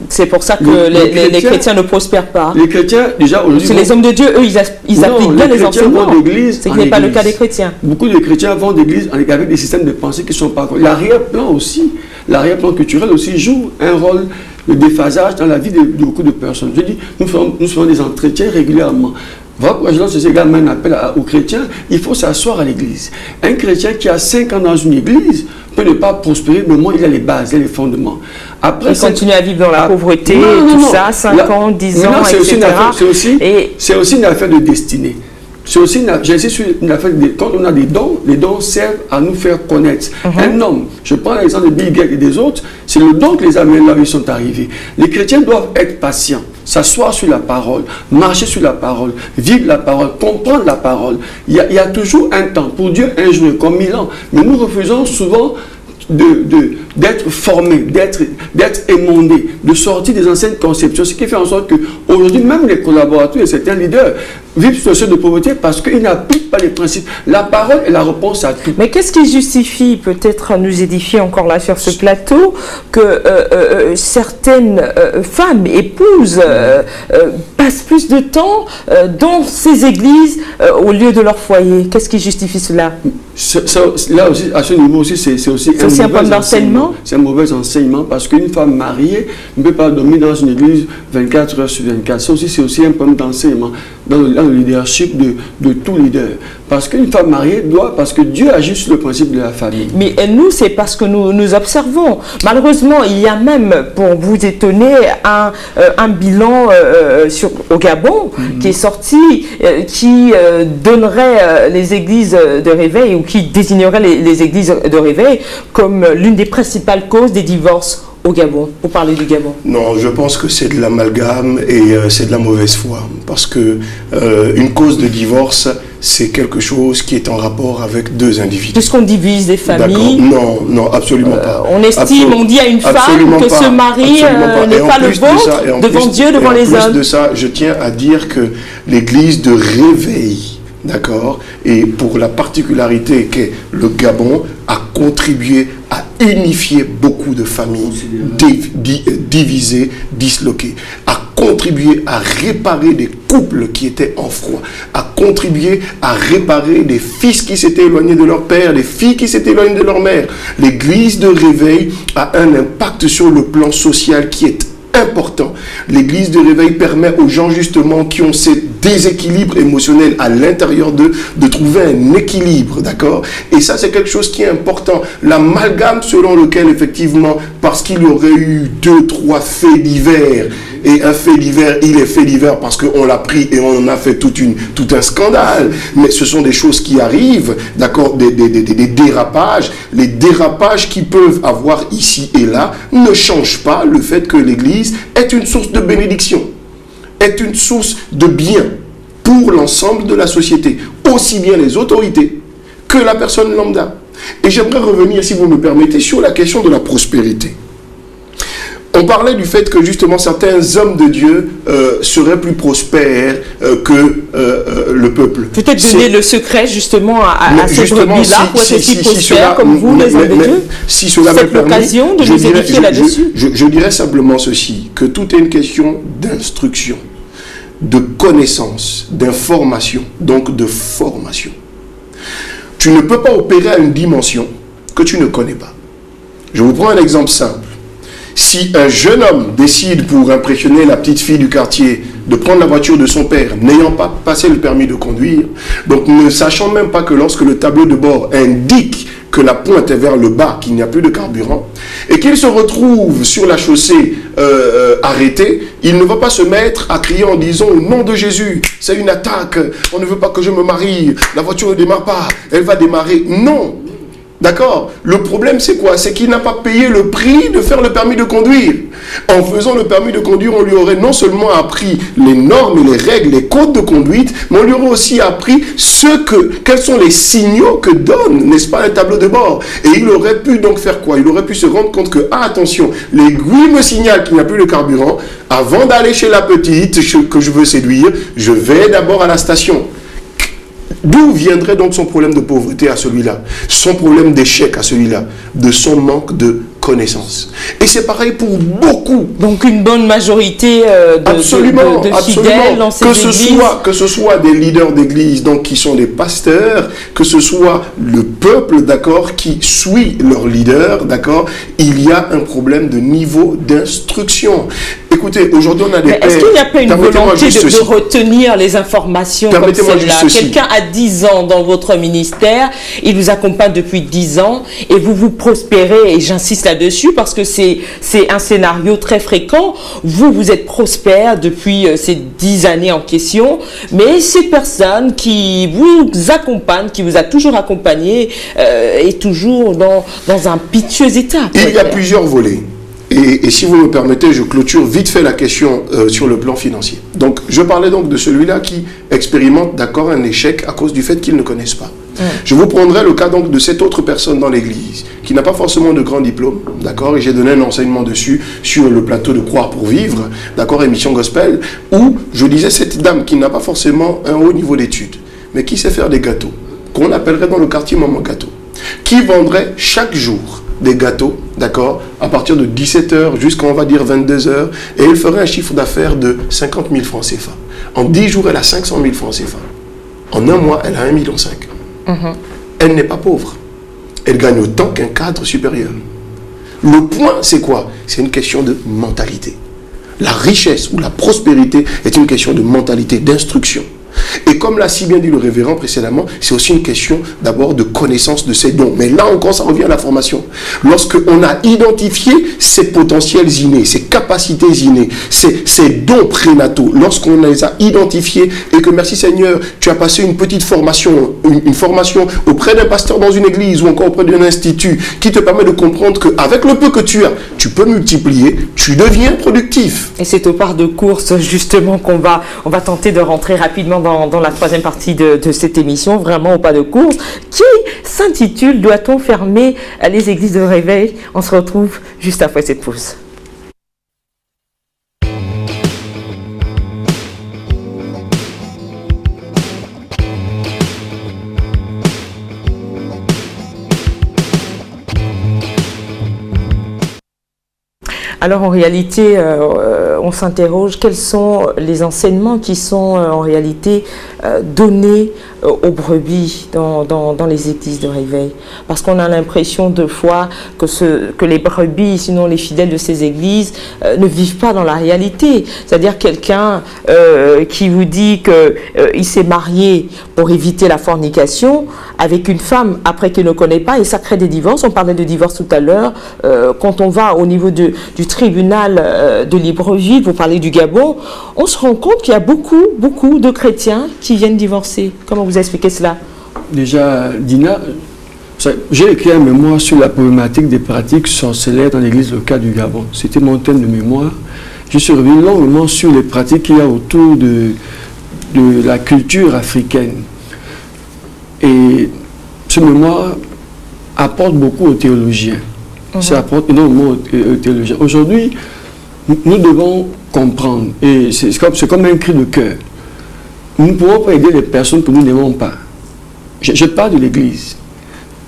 C'est pour ça que les chrétiens ne prospèrent pas. Les chrétiens, déjà aujourd'hui... Parce que les hommes de Dieu, eux, ils appliquent bien les enseignements. Ce qui n'est pas le cas des chrétiens. Beaucoup de chrétiens vont d'église avec des systèmes de pensée qui ne sont pas... L'arrière-plan aussi, l'arrière-plan culturel aussi joue un rôle de déphasage dans la vie de beaucoup de personnes. Je dis, nous faisons des entretiens régulièrement. Voilà pourquoi je lance également un appel aux chrétiens, il faut s'asseoir à l'église. Un chrétien qui a 5 ans dans une église peut ne pas prospérer, mais au moins il a les bases, il a les fondements. Après, il continue à vivre dans la pauvreté, 5 ans, 10 ans, etc. C'est aussi une affaire de destinée. C'est aussi, j'insiste sur une affaire, quand on a des dons servent à nous faire connaître. Un homme, je prends l'exemple de Bill Gates et des autres, c'est le don que les amène là où ils sont arrivés. Les chrétiens doivent être patients, s'asseoir sur la parole, marcher sur la parole, vivre la parole, comprendre la parole. Il y a toujours un temps. Pour Dieu, un jour est comme 1000 ans. Mais nous refusons souvent d'être formé, d'être émondé, de sortir des anciennes conceptions, ce qui fait en sorte qu'aujourd'hui, même les collaborateurs et certains leaders vivent une situation de pauvreté parce qu'ils n'appliquent pas les principes. La parole est la réponse à tout. Mais qu'est-ce qui justifie, peut-être nous édifier encore là sur ce plateau, que certaines femmes, épouses, passent plus de temps dans ces églises au lieu de leur foyer? Qu'est-ce qui justifie cela? Là aussi, à ce niveau aussi, c'est aussi un point d'enseignement. C'est un mauvais enseignement parce qu'une femme mariée ne peut pas dormir dans une église 24 heures sur 24. Ça aussi, c'est aussi un point d'enseignement dans le leadership de tout leader. Parce qu'une femme mariée doit, parce que Dieu agit sur le principe de la famille. Mais nous, c'est parce que nous observons. Malheureusement, il y a même, pour vous étonner, un bilan au Gabon qui est sorti, qui donnerait les églises de réveil, ou qui désignerait les églises de réveil comme l'une des principales causes des divorces au Gabon, pour parler du Gabon. Non, je pense que c'est de l'amalgame et c'est de la mauvaise foi. Parce que une cause de divorce, c'est quelque chose qui est en rapport avec deux individus. Puisqu'on divise des familles. Non, non, absolument pas. On estime, on dit à une femme que ce mari n'est pas le vôtre devant Dieu, devant les hommes. En plus de ça, je tiens à dire que l'église de réveil, d'accord, et pour la particularité qu'est le Gabon, a contribué à unifier beaucoup de familles divisées, disloquées, a contribué à réparer des couples qui étaient en froid, a contribué à réparer des fils qui s'étaient éloignés de leur père, des filles qui s'étaient éloignées de leur mère. L'église de réveil a un impact sur le plan social qui est important. L'église de réveil permet aux gens justement qui ont ces déséquilibres émotionnels à l'intérieur d'eux de trouver un équilibre, d'accord? Et ça, c'est quelque chose qui est important. L'amalgame selon lequel, effectivement, parce qu'il y aurait eu 2, 3 faits divers, et un fait divers, il est fait divers parce qu'on l'a pris et on en a fait tout un scandale. Mais ce sont des choses qui arrivent, d'accord, des dérapages. Les dérapages qui peuvent avoir ici et là ne changent pas le fait que l'Église est une source de bénédiction, est une source de bien pour l'ensemble de la société, aussi bien les autorités que la personne lambda. Et j'aimerais revenir, si vous me permettez, sur la question de la prospérité. On parlait du fait que justement certains hommes de Dieu seraient plus prospères que le peuple. Peut-être donner le secret justement à cette brebis-là pour être aussi prospère comme vous, les hommes de Dieu. Si cela me permet, l'occasion de nous édifier là-dessus. Je dirais simplement ceci, que tout est une question d'instruction, de connaissance, d'information, donc de formation. Tu ne peux pas opérer à une dimension que tu ne connais pas. Je vous prends un exemple simple. Si un jeune homme décide, pour impressionner la petite fille du quartier, de prendre la voiture de son père, n'ayant pas passé le permis de conduire, donc ne sachant même pas que lorsque le tableau de bord indique que la pointe est vers le bas, qu'il n'y a plus de carburant, et qu'il se retrouve sur la chaussée arrêté, il ne va pas se mettre à crier en disant « Au nom de Jésus, c'est une attaque, on ne veut pas que je me marie, la voiture ne démarre pas, elle va démarrer. » Non. D'accord? Le problème, c'est quoi? C'est qu'il n'a pas payé le prix de faire le permis de conduire. En faisant le permis de conduire, on lui aurait non seulement appris les normes et les règles, les codes de conduite, mais on lui aurait aussi appris quels sont les signaux que donne, n'est-ce pas, un tableau de bord. Et il aurait pu donc faire quoi? Il aurait pu se rendre compte que, ah, attention, l'aiguille me signale qu'il n'y a plus de carburant. Avant d'aller chez la petite que je veux séduire, je vais d'abord à la station. D'où viendrait donc son problème de pauvreté à celui-là? Son problème d'échec à celui-là? De son manque de connaissance. Et c'est pareil pour beaucoup. Donc une bonne majorité de fidèles dans ces églises. Que ce soit des leaders d'église, donc qui sont des pasteurs, que ce soit le peuple, d'accord, qui suit leur leader, d'accord, il y a un problème de niveau d'instruction. Écoutez, aujourd'hui on a des pères... Est-ce qu'il n'y a pas une volonté de retenir les informations comme celle-là? Quelqu'un a 10 ans dans votre ministère, il vous accompagne depuis 10 ans et vous prospérez, et j'insiste là-dessus parce que c'est un scénario très fréquent. Vous êtes prospère depuis ces 10 années en question, mais cette personne qui vous accompagne, qui vous a toujours accompagné, est toujours dans un piteux état. Il y a plusieurs volets. Et si vous me permettez, je clôture vite fait la question sur le plan financier. Donc, je parlais donc de celui-là qui expérimente, d'accord, un échec à cause du fait qu'ils ne connaissent pas. Je vous prendrai le cas donc de cette autre personne dans l'église, qui n'a pas forcément de grand diplôme, d'accord, et j'ai donné un enseignement dessus, sur le plateau de Croire pour vivre, d'accord, émission gospel, où je disais cette dame qui n'a pas forcément un haut niveau d'études, mais qui sait faire des gâteaux, qu'on appellerait dans le quartier maman gâteau, qui vendrait chaque jour des gâteaux, d'accord, à partir de 17h jusqu'à, on va dire, 22h, et elle ferait un chiffre d'affaires de 50 000 francs CFA. En 10 jours, elle a 500 000 francs CFA. En un mois, elle a 1,5 million. Elle n'est pas pauvre. Elle gagne autant qu'un cadre supérieur. Le point, c'est quoi? C'est une question de mentalité. La richesse ou la prospérité est une question de mentalité, d'instruction. Et comme l'a si bien dit le révérend précédemment, c'est aussi une question d'abord de connaissance de ses dons. Mais là encore, ça revient à la formation. Lorsqu'on a identifié ses potentiels innés, ses capacités innées, ses dons prénataux, lorsqu'on les a identifiés et que, merci Seigneur, tu as passé une petite formation, une formation auprès d'un pasteur dans une église ou encore auprès d'un institut qui te permet de comprendre qu'avec le peu que tu as, tu peux multiplier, tu deviens productif. Et c'est au part de course justement qu'on va tenter de rentrer rapidement dans la troisième partie de cette émission, vraiment au pas de course, qui s'intitule « Doit-on fermer les églises de réveil ?» On se retrouve juste après cette pause. Alors en réalité, on s'interroge, quels sont les enseignements qui sont en réalité donnés aux brebis dans les églises de réveil? Parce qu'on a l'impression de fois que les brebis, sinon les fidèles de ces églises, ne vivent pas dans la réalité. C'est-à-dire quelqu'un qui vous dit qu'il s'est marié pour éviter la fornication avec une femme après qu'il ne connaît pas, et ça crée des divorces. On parlait de divorce tout à l'heure. Quand on va au niveau du tribunal de Libreville, vous parlez du Gabon, on se rend compte qu'il y a beaucoup de chrétiens qui viennent divorcer. Comment vous expliquez cela? Déjà, Dina, j'ai écrit un mémoire sur la problématique des pratiques sorcellaires dans l'église locale du Gabon. C'était mon thème de mémoire. Je suis revenu longuement sur les pratiques qu'il y a autour de la culture africaine. Et ce mémoire apporte beaucoup aux théologiens. Ça apporte énormément aux théologiens. Aujourd'hui, nous devons comprendre, et c'est comme un cri de cœur. Nous ne pouvons pas aider les personnes que nous n'aimons pas. Je parle de l'Église.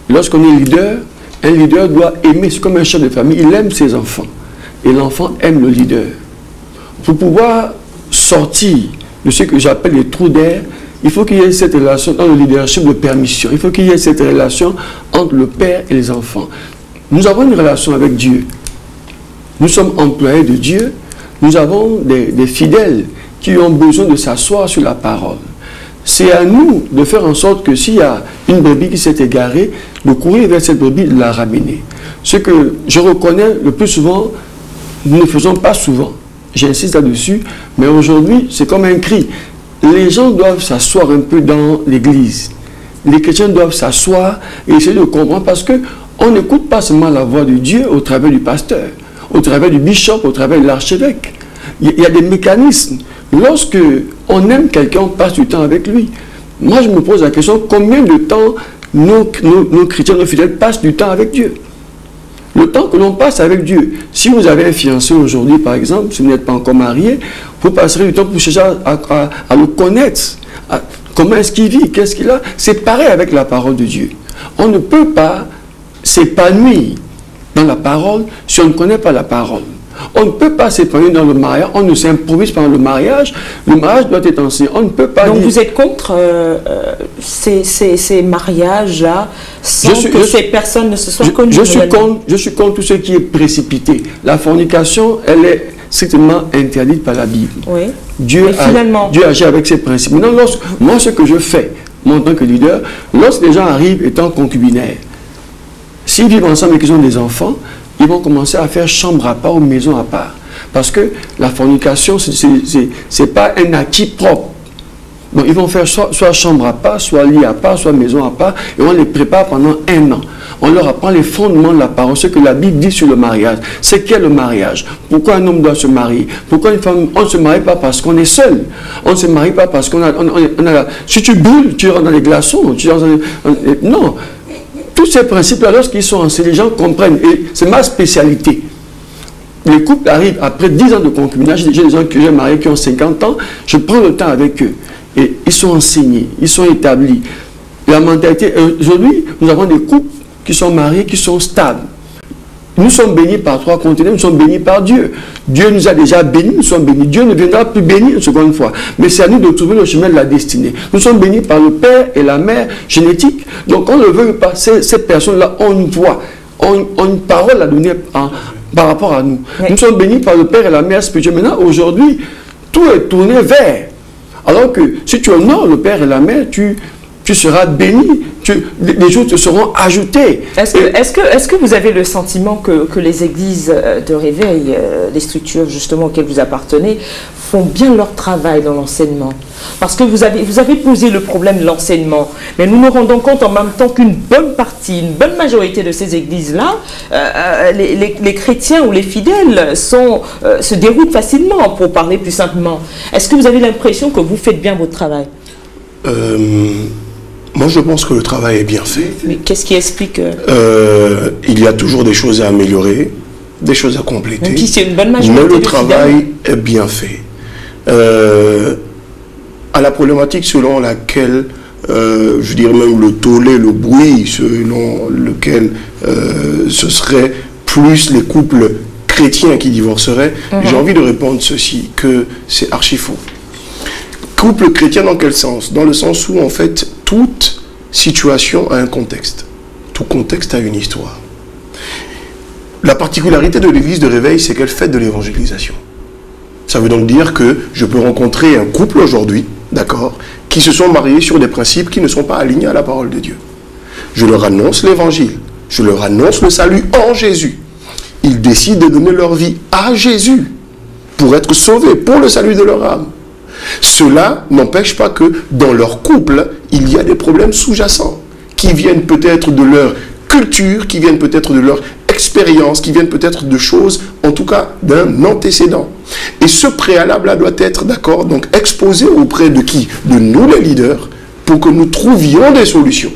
Lorsqu'on est leader, un leader doit aimer, c'est comme un chef de famille, il aime ses enfants. Et l'enfant aime le leader. Pour pouvoir sortir de ce que j'appelle les trous d'air, il faut qu'il y ait cette relation dans le leadership de permission. Il faut qu'il y ait cette relation entre le père et les enfants. Nous avons une relation avec Dieu. Nous sommes employés de Dieu. Nous avons des fidèles qui ont besoin de s'asseoir sur la parole. C'est à nous de faire en sorte que s'il y a une brebis qui s'est égarée, de courir vers cette brebis, de la ramener. Ce que je reconnais le plus souvent, nous ne faisons pas souvent. J'insiste là-dessus, mais aujourd'hui, c'est comme un cri. Les gens doivent s'asseoir un peu dans l'église. Les chrétiens doivent s'asseoir et essayer de comprendre parce qu'on n'écoute pas seulement la voix de Dieu au travers du pasteur, au travers du bishop, au travers de l'archevêque. Il y a des mécanismes. Lorsque on aime quelqu'un, on passe du temps avec lui. Moi, je me pose la question, combien de temps nos chrétiens, nos fidèles passent du temps avec Dieu? Le temps que l'on passe avec Dieu. Si vous avez un fiancé aujourd'hui, par exemple, si vous n'êtes pas encore marié, vous passerez du temps pour chercher à le connaître. Comment est-ce qu'il vit? Qu'est-ce qu'il a? C'est pareil avec la parole de Dieu. On ne peut pas s'épanouir dans la parole si on ne connaît pas la parole. On ne peut pas s'épanouir dans le mariage, on ne s'improvise pas dans le mariage doit être enseigné. On ne peut pas. Donc vous êtes contre ces mariages-là sans que ces personnes ne se soient connues? Je suis contre tout ce qui est précipité. La fornication, elle est strictement interdite par la Bible. Oui. Dieu agit avec ses principes. Maintenant, moi, ce que je fais, moi en tant que leader, lorsque les gens arrivent étant concubinaires, s'ils vivent ensemble et qu'ils ont des enfants, ils vont commencer à faire chambre à part ou maison à part. Parce que la fornication, ce n'est pas un acquis propre. Donc, ils vont faire soit chambre à part, soit lit à part, soit maison à part, et on les prépare pendant 1 an. on leur apprend les fondements de la parole, ce que la Bible dit sur le mariage. C'est qu'est le mariage? Pourquoi un homme doit se marier? Pourquoi une femme? On ne se marie pas parce qu'on est seul. On ne se marie pas parce qu'on a... Si tu brûles, tu rentres dans les glaçons. Non. Tous ces principes-là, lorsqu'ils sont enseignés, les gens comprennent. Et c'est ma spécialité. Les couples arrivent après 10 ans de concubinage. J'ai des gens que j'ai mariés qui ont 50 ans. Je prends le temps avec eux. Et ils sont enseignés, ils sont établis. La mentalité, aujourd'hui, nous avons des couples qui sont mariés, qui sont stables. Nous sommes bénis par 3 continents, nous sommes bénis par Dieu. Dieu nous a déjà bénis, nous sommes bénis. Dieu ne viendra plus bénir une seconde fois. Mais c'est à nous de trouver le chemin de la destinée. Nous sommes bénis par le père et la mère génétique. Donc on ne veut pas, ces personnes-là ont une voix, ont une parole à donner par rapport à nous. Oui. Nous sommes bénis par le père et la mère spirituelle. Maintenant, aujourd'hui, tout est tourné vers. Alors que si tu honores le père et la mère, tu seras béni, les choses te seront ajoutées. Est-ce que vous avez le sentiment que les églises de réveil, les structures justement auxquelles vous appartenez, font bien leur travail dans l'enseignement? Parce que vous avez posé le problème de l'enseignement, mais nous nous rendons compte en même temps qu'une bonne partie, une bonne majorité de ces églises-là, les chrétiens ou les fidèles se déroutent facilement, pour parler plus simplement. Est-ce que vous avez l'impression que vous faites bien votre travail? Moi, je pense que le travail est bien fait. Mais qu'est-ce qui explique il y a toujours des choses à améliorer, des choses à compléter. Donc, c'est une bonne majorité. Mais le travail est bien fait. À la problématique selon laquelle, je dirais même le tollé, le bruit, selon lequel ce serait plus les couples chrétiens qui divorceraient, j'ai envie de répondre ceci, que c'est archi faux. Couple chrétien dans quel sens? Dans le sens où, en fait, toute situation a un contexte. Tout contexte a une histoire. La particularité de l'église de réveil, c'est qu'elle fait de l'évangélisation. Ça veut donc dire que je peux rencontrer un couple aujourd'hui, d'accord, qui se sont mariés sur des principes qui ne sont pas alignés à la parole de Dieu. Je leur annonce l'évangile. Je leur annonce le salut en Jésus. Ils décident de donner leur vie à Jésus pour être sauvés, pour le salut de leur âme. Cela n'empêche pas que dans leur couple, il y a des problèmes sous-jacents qui viennent peut-être de leur culture, qui viennent peut-être de leur expérience, qui viennent peut-être de choses, en tout cas d'un antécédent. Et ce préalable-là doit être, d'accord, donc exposé auprès de qui? De nous les leaders, pour que nous trouvions des solutions.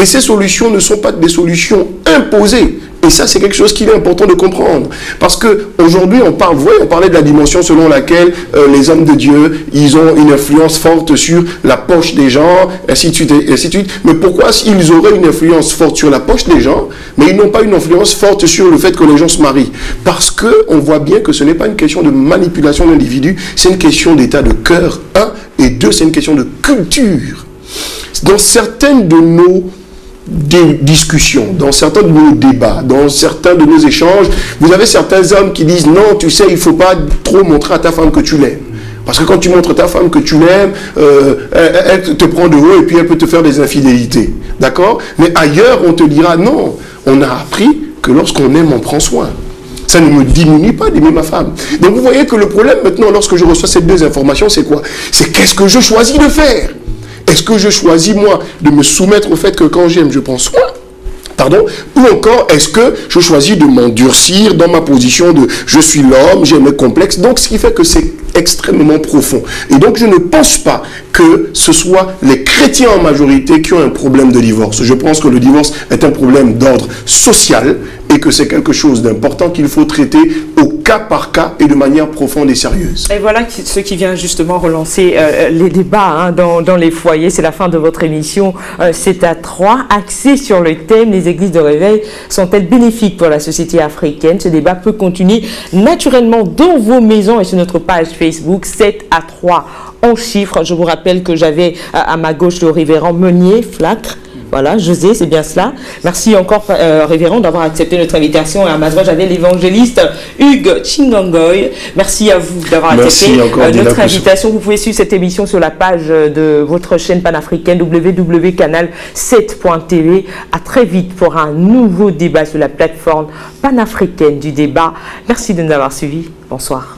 Et ces solutions ne sont pas des solutions imposées. Et ça, c'est quelque chose qu'il est important de comprendre. Parce qu'aujourd'hui, on parlait de la dimension selon laquelle les hommes de Dieu, ils ont une influence forte sur la poche des gens, ainsi de suite, et ainsi de suite. Mais pourquoi ils auraient une influence forte sur la poche des gens, mais ils n'ont pas une influence forte sur le fait que les gens se marient? Parce qu'on voit bien que ce n'est pas une question de manipulation d'individus, c'est une question d'état de cœur, 1, et 2, c'est une question de culture. Dans certaines de nos discussions, dans certains de nos débats, dans certains de nos échanges, vous avez certains hommes qui disent non, tu sais, il ne faut pas trop montrer à ta femme que tu l'aimes. Parce que quand tu montres à ta femme que tu l'aimes, elle te prend de haut et puis elle peut te faire des infidélités. D'accord? Mais ailleurs, on te dira non. On a appris que lorsqu'on aime, on prend soin. Ça ne me diminue pas d'aimer ma femme. Donc vous voyez que le problème maintenant, lorsque je reçois ces deux informations, c'est quoi? C'est qu'est-ce que je choisis de faire? Est-ce que je choisis, moi, de me soumettre au fait que quand j'aime, je prends soin? Pardon? Ou encore, est-ce que je choisis de m'endurcir dans ma position de « je suis l'homme, j'ai mes complexes ». Donc, ce qui fait que c'est extrêmement profond. Et donc, je ne pense pas que ce soit les chrétiens en majorité qui ont un problème de divorce. Je pense que le divorce est un problème d'ordre social et que c'est quelque chose d'important qu'il faut traiter au cas par cas et de manière profonde et sérieuse. Et voilà ce qui vient justement relancer les débats dans les foyers. C'est la fin de votre émission. C'est à 3, axé sur le thème « Les églises de réveil sont-elles bénéfiques pour la société africaine ?» Ce débat peut continuer naturellement dans vos maisons et sur notre page Facebook 7 à 3 en chiffres. Je vous rappelle que j'avais à ma gauche le révérend Meunier Flacre. Voilà, José, c'est bien cela. Merci encore, révérend, d'avoir accepté notre invitation. Et à ma droite, j'avais l'évangéliste Hugues Chingongoy. Merci à vous d'avoir accepté notre invitation. Vous pouvez suivre cette émission sur la page de votre chaîne panafricaine www.canal7.tv. À très vite pour un nouveau débat sur la plateforme panafricaine du débat. Merci de nous avoir suivis. Bonsoir.